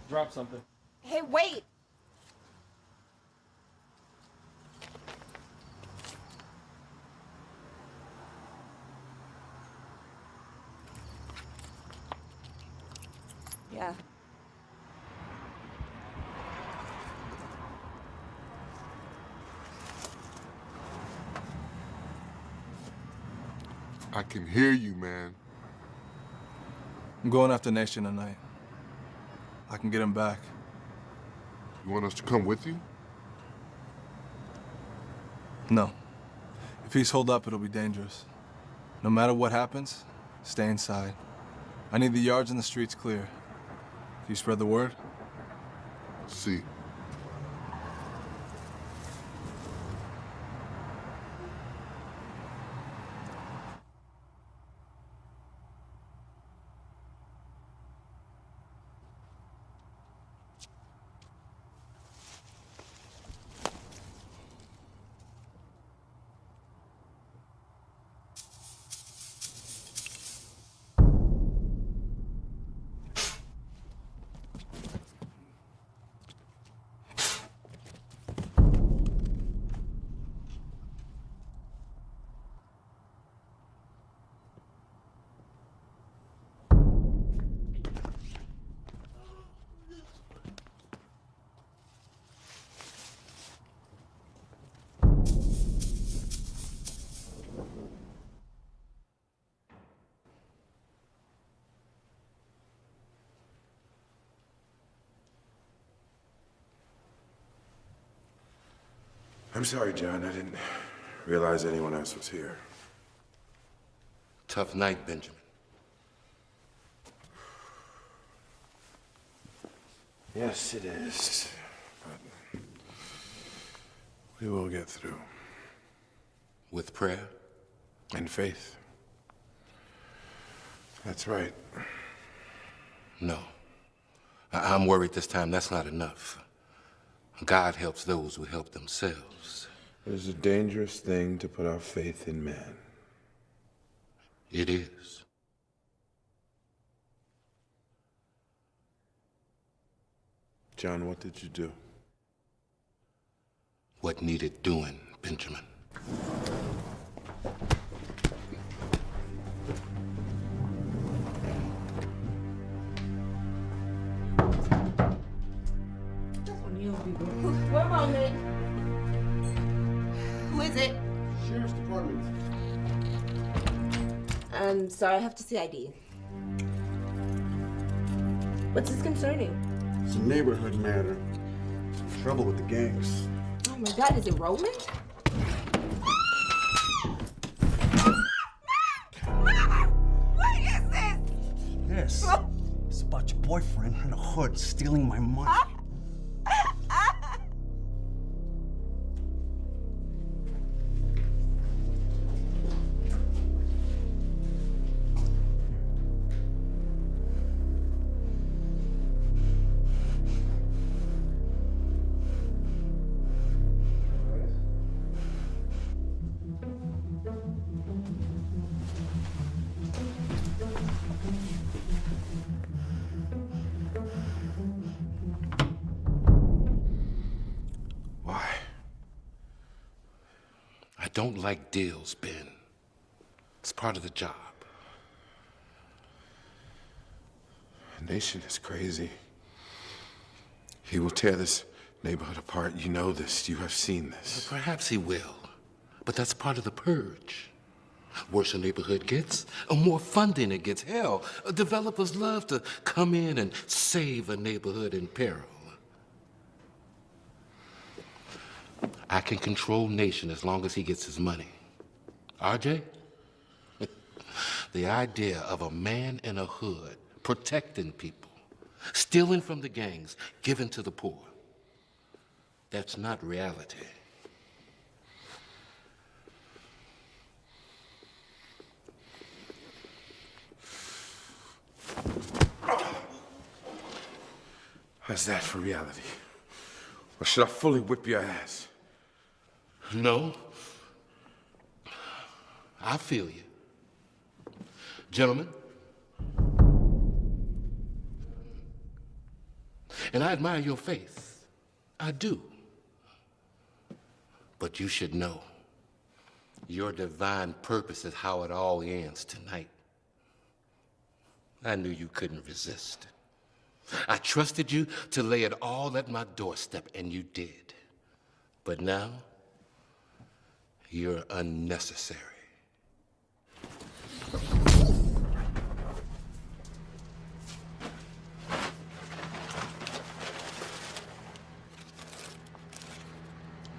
Drop something. Hey, wait! Yeah. I can hear you, man. I'm going after Nation tonight. I can get him back. You want us to come with you? No. If he's holed up, it'll be dangerous. No matter what happens, stay inside. I need the yards and the streets clear. Can you spread the word? See. I'm sorry, John. I didn't realize anyone else was here. Tough night, Benjamin. Yes, it is. But we will get through. With prayer? And faith. That's right. No. I'm worried this time that's not enough. God helps those who help themselves. It is a dangerous thing to put our faith in man. It is. John, what did you do? What needed doing, Benjamin? One moment. Who is it? Sheriff's Department. I'm sorry, I have to see ID. What's this concerning? It's a neighborhood matter. Some trouble with the gangs. Oh my God, is it Roman? Mama! What is this? This is about your boyfriend in the hood stealing my money. don't like deals, Ben. It's part of the job. Nation is crazy. He will tear this neighborhood apart. You know this. You have seen this. Perhaps he will, but that's part of the purge. Worse a neighborhood gets, the more funding it gets. Hell, developers love to come in and save a neighborhood in peril. I can control Nation as long as he gets his money. RJ? The idea of a man in a hood protecting people, stealing from the gangs, giving to the poor. That's not reality. How's that for reality? Or should I fully whip your ass? No. I feel you. Gentlemen, and I admire your faith. I do. But you should know, your divine purpose is how it all ends tonight. I knew you couldn't resist. I trusted you to lay it all at my doorstep, and you did. But now, you're unnecessary.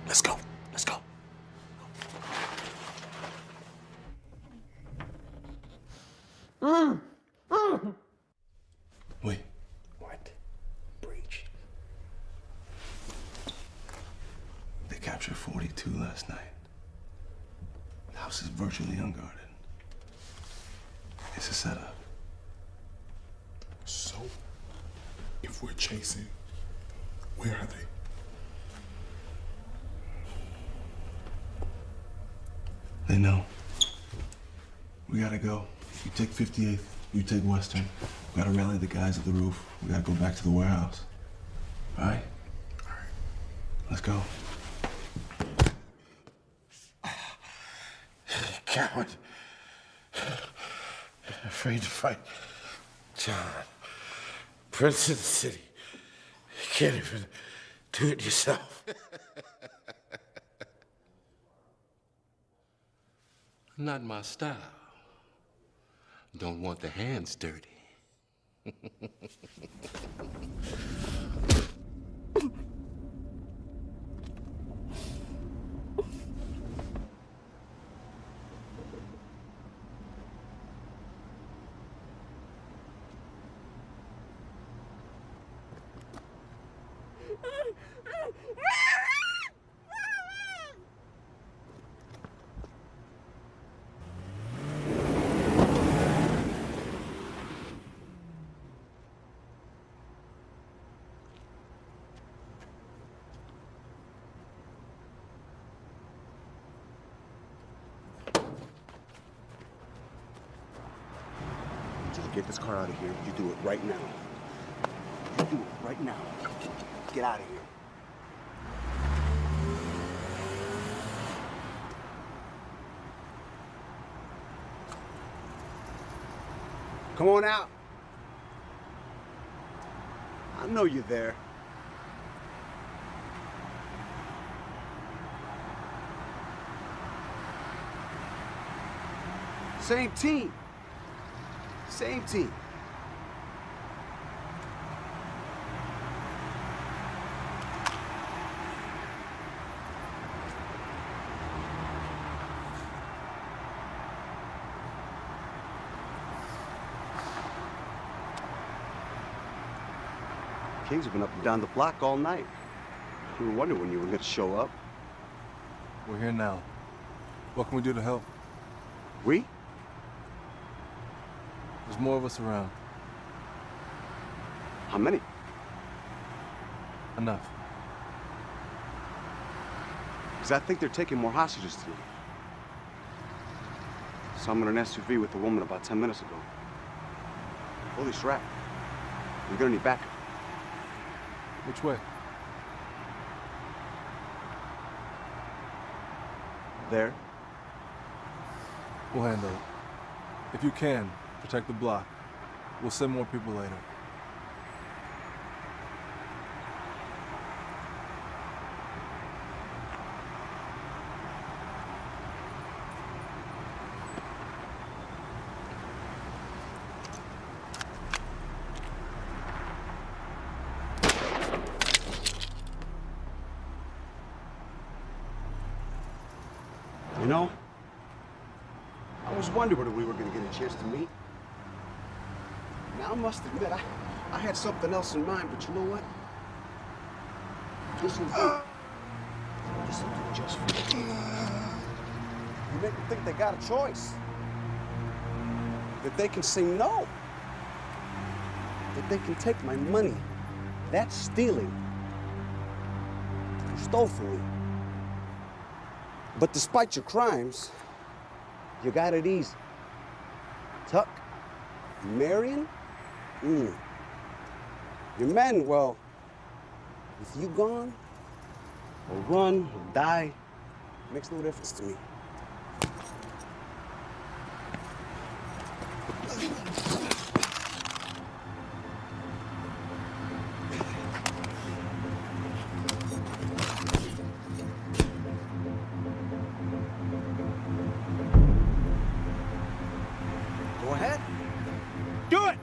Let's go. Let's go. Wait. What? Breach. They captured 42 last night. The house is virtually unguarded. It's a setup. So, if we're chasing, where are they? They know. We gotta go. You take 58th, you take Western. We gotta rally the guys at the roof. We gotta go back to the warehouse. All right? All right. Let's go. Coward. Afraid to fight. John. Prince of the city. You can't even do it yourself. Not my style. Don't want the hands dirty. Get this car out of here. You do it right now. You do it right now. Get out of here. Come on out. I know you're there. Same team. Same team. Kings have been up and down the block all night. We were wondering when you were going to show up. We're here now. What can we do to help? We? There's more of us around. How many? Enough. Because I think they're taking more hostages tonight. Saw them in an SUV with a woman about 10 minutes ago. Holy crap. We're gonna need backup. Which way? There. We'll handle it. If you can, protect the block. We'll send more people later. You know, I was wondering whether we were going to get a chance to meet. Now, I must admit, I had something else in mind, but you know what? This'll do. This'll do just for you. You make them think they got a choice. That they can say no. That they can take my money. That's stealing. You stole from me. But despite your crimes, you got it easy. Tuck, Marion, your men, well, with you gone, or run, or die, makes no difference to me. Go ahead. Do it!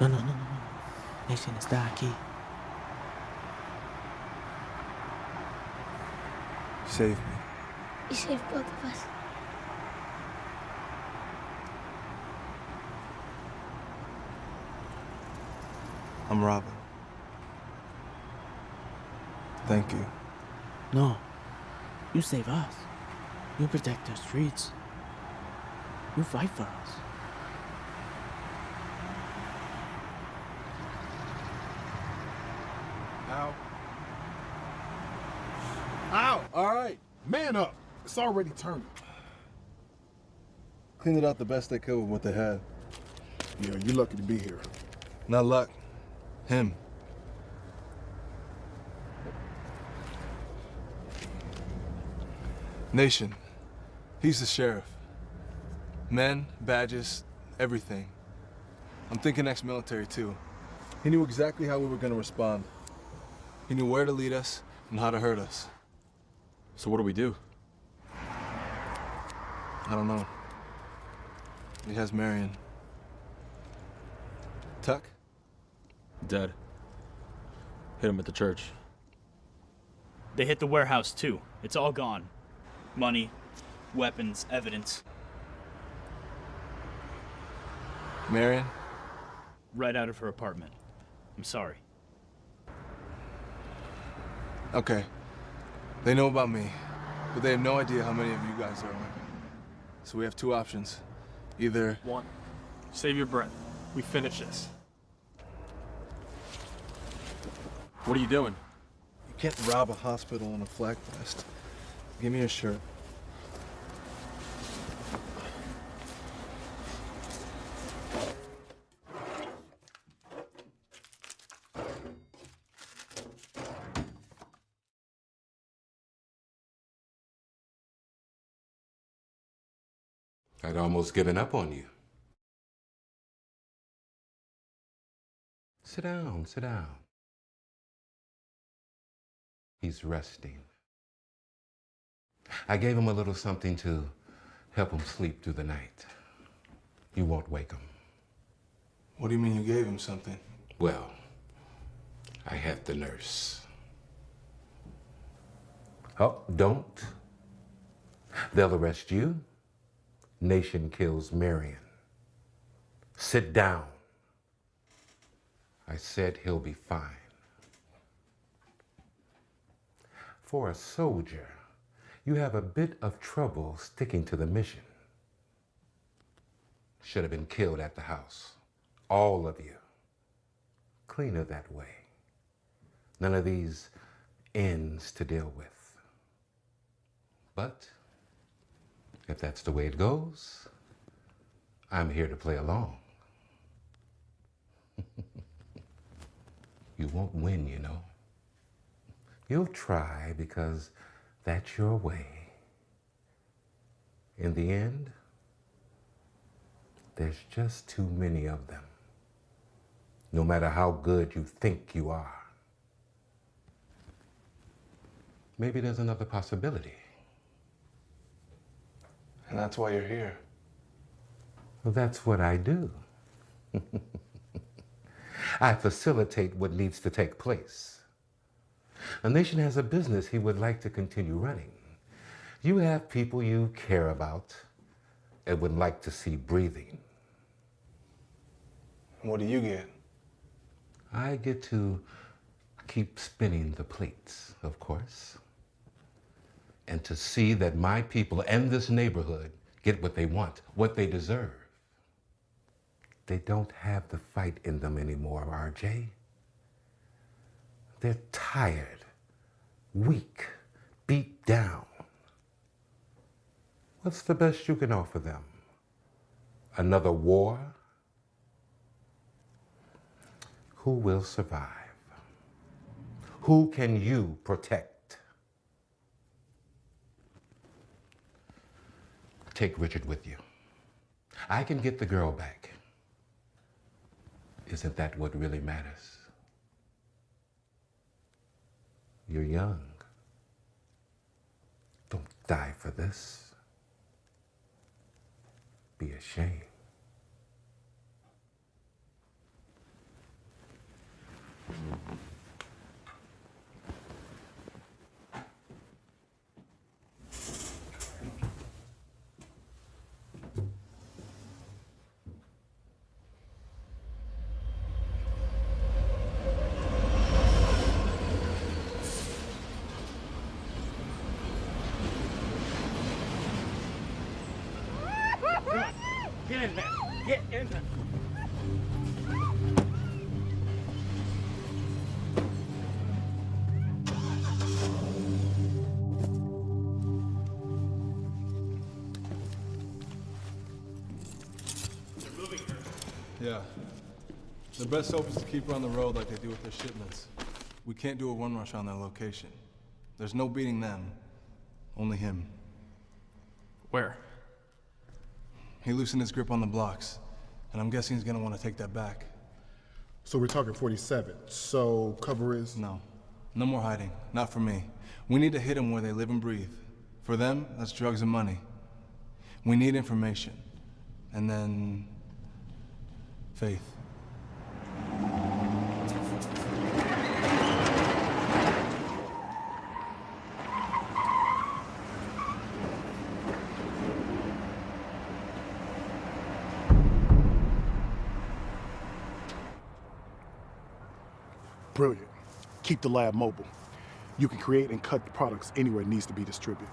No. Nation está aquí. Save me. You saved both of us. I'm Robin. Thank you. No. You save us. You protect the streets. You fight for us. Ow. Ow! All right, man up. It's already turning. Cleaned it out the best they could with what they had. Yeah, you're lucky to be here. Not luck. Him. Nation. He's the sheriff. Men, badges, everything. I'm thinking ex-military too. He knew exactly how we were gonna respond. He knew where to lead us and how to hurt us. So what do we do? I don't know. He has Marion. Tuck? Dead. Hit him at the church. They hit the warehouse too. It's all gone. Money, weapons, evidence. Marion? Right out of her apartment. I'm sorry. Okay. They know about me, but they have no idea how many of you guys are. So we have two options. Either... One. Save your breath. We finish this. What are you doing? You can't rob a hospital on a flag vest. Give me your shirt. I'd almost given up on you. Sit down, sit down. He's resting. I gave him a little something to help him sleep through the night. You won't wake him. What do you mean you gave him something? Well, I had the nurse. Oh, don't. They'll arrest you. Nation kills Marion. Sit down. I said he'll be fine. For a soldier, you have a bit of trouble sticking to the mission. Should have been killed at the house. All of you. Cleaner that way. None of these ends to deal with. But if that's the way it goes, I'm here to play along. You won't win, you know. You'll try because that's your way. In the end, there's just too many of them. No matter how good you think you are. Maybe there's another possibility. And that's why you're here. Well, that's what I do. I facilitate what needs to take place. A nation has a business he would like to continue running. You have people you care about and would like to see breathing. What do you get? I get to keep spinning the plates, of course. And to see that my people and this neighborhood get what they want, what they deserve. They don't have the fight in them anymore, RJ. They're tired, weak, beat down. What's the best you can offer them? Another war? Who will survive? Who can you protect? Take Richard with you. I can get the girl back. Isn't that what really matters? You're young. Don't die for this. Be ashamed. Get in there. Get in there. Yeah. The best hope is to keep her on the road like they do with their shipments. We can't do a one rush on their location. There's no beating them. Only him. Where? He loosened his grip on the blocks, and I'm guessing he's gonna want to take that back. So we're talking 47. So cover is? No. No more hiding. Not for me. We need to hit them where they live and breathe. For them, that's drugs and money. We need information. And then... faith. Brilliant. Keep the lab mobile. You can create and cut the products anywhere it needs to be distributed.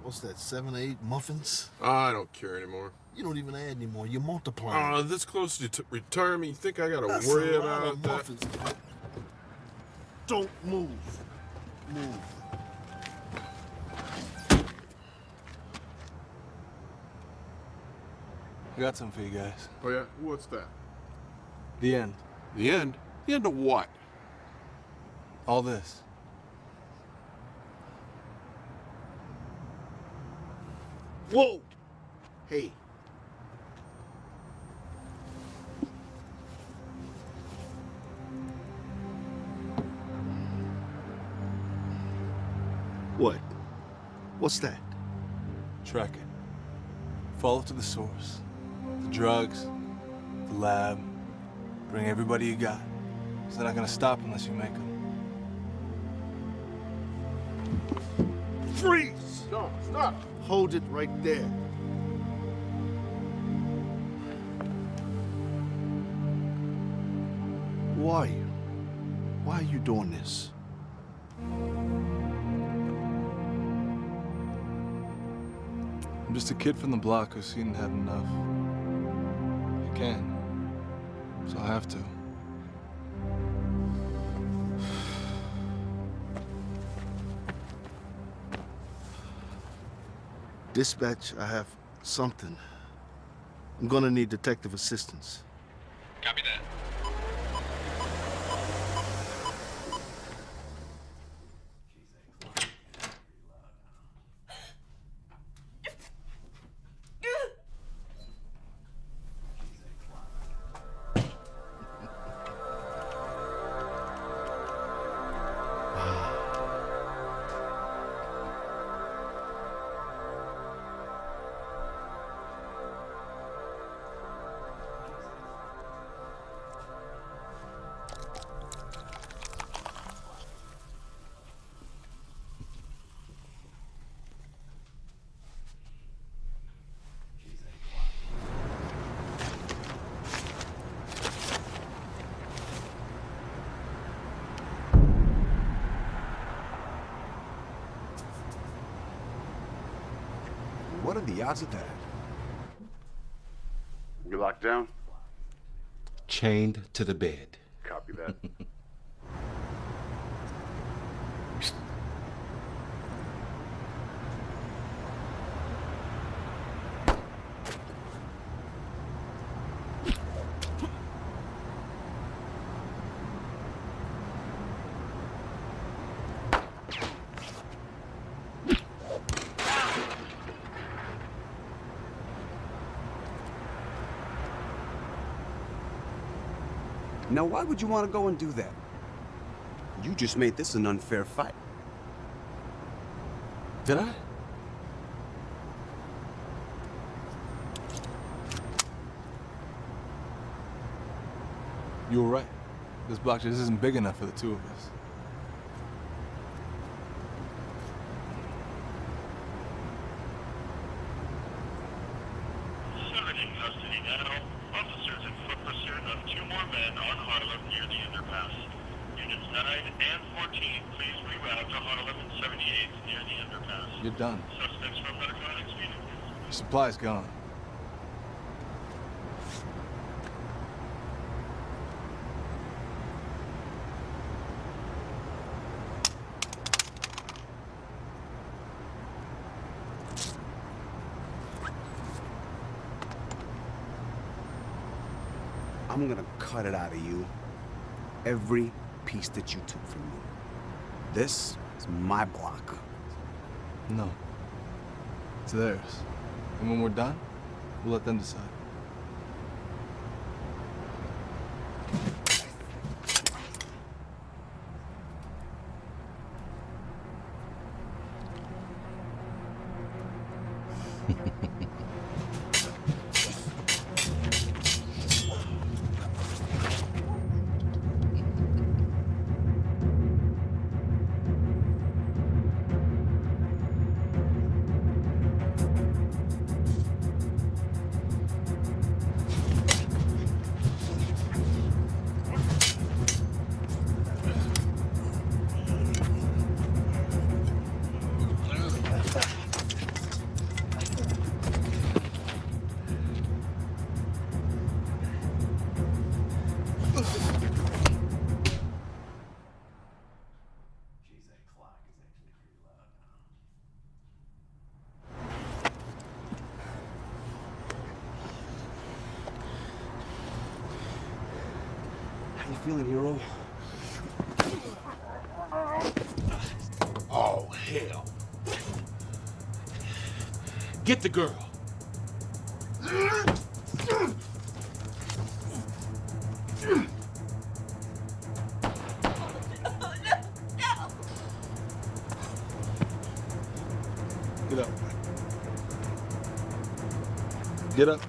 What's that, 7 or 8 muffins? I don't care anymore. You don't even add anymore. You're multiplying. Oh, this close to retirement, you think I gotta That's worry a lot about of that? muffins. Don't move. Move. I got something for you guys. Oh, yeah? What's that? The end. The end? The end of what? All this. Whoa! Hey. What? What's that? Track it. Follow to the source. The drugs, the lab. Bring everybody you got. 'Cause they're not gonna stop unless you make them. Freeze! No, stop! Hold it right there. Why? Why are you doing this? I'm just a kid from the block who's seen and had enough. I can. So I have to. Dispatch, I have something. I'm gonna need detective assistance. Copy that. What are the odds of that? You locked down? Chained to the bed. Copy that. Now, why would you want to go and do that? You just made this an unfair fight. Did I? You were right. This block just isn't big enough for the two of us. In custody now. Officers in foot pursuit of two more men on Harlem near the underpass. Units 9 and 14, please reroute to Harlem and 78 near the underpass. You're done. Suspects from narcotics meeting. Your supply's gone. I'm gonna cut it out of you. Every piece that you took from me. This is my block. No. It's theirs. And when we're done, we'll let them decide. feeling, hero? Oh, hell. Get the girl. Get up. Get up.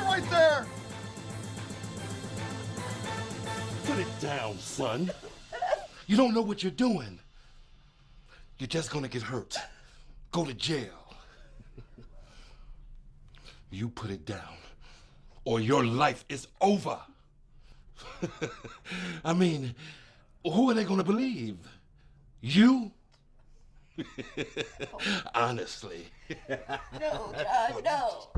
Right there! Put it down, son. You don't know what you're doing. You're just gonna get hurt. Go to jail. You put it down, or your life is over. I mean, who are they gonna believe? You? Honestly. No, Josh, no.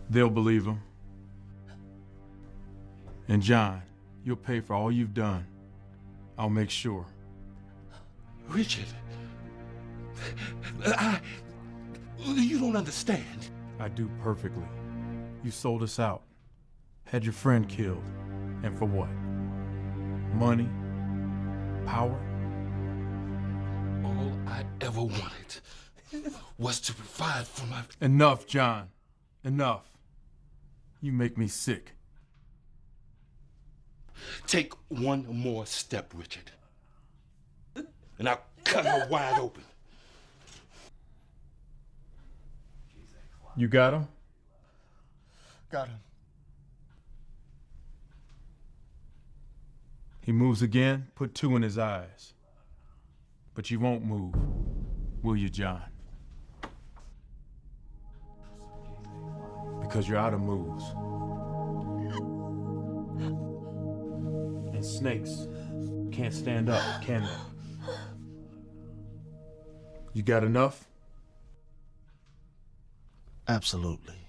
They'll believe him. And John, you'll pay for all you've done. I'll make sure. Richard, you don't understand. I do perfectly. You sold us out. Had your friend killed. And for what? Money? Power? All I ever wanted was to provide for my... Enough, John. Enough. You make me sick. Take one more step, Richard, and I'll cut her wide open. You got him? Got him. He moves again, put 2 in his eyes. But you won't move, will you, John? Because you're out of moves. And snakes can't stand up, can they? You got enough? Absolutely.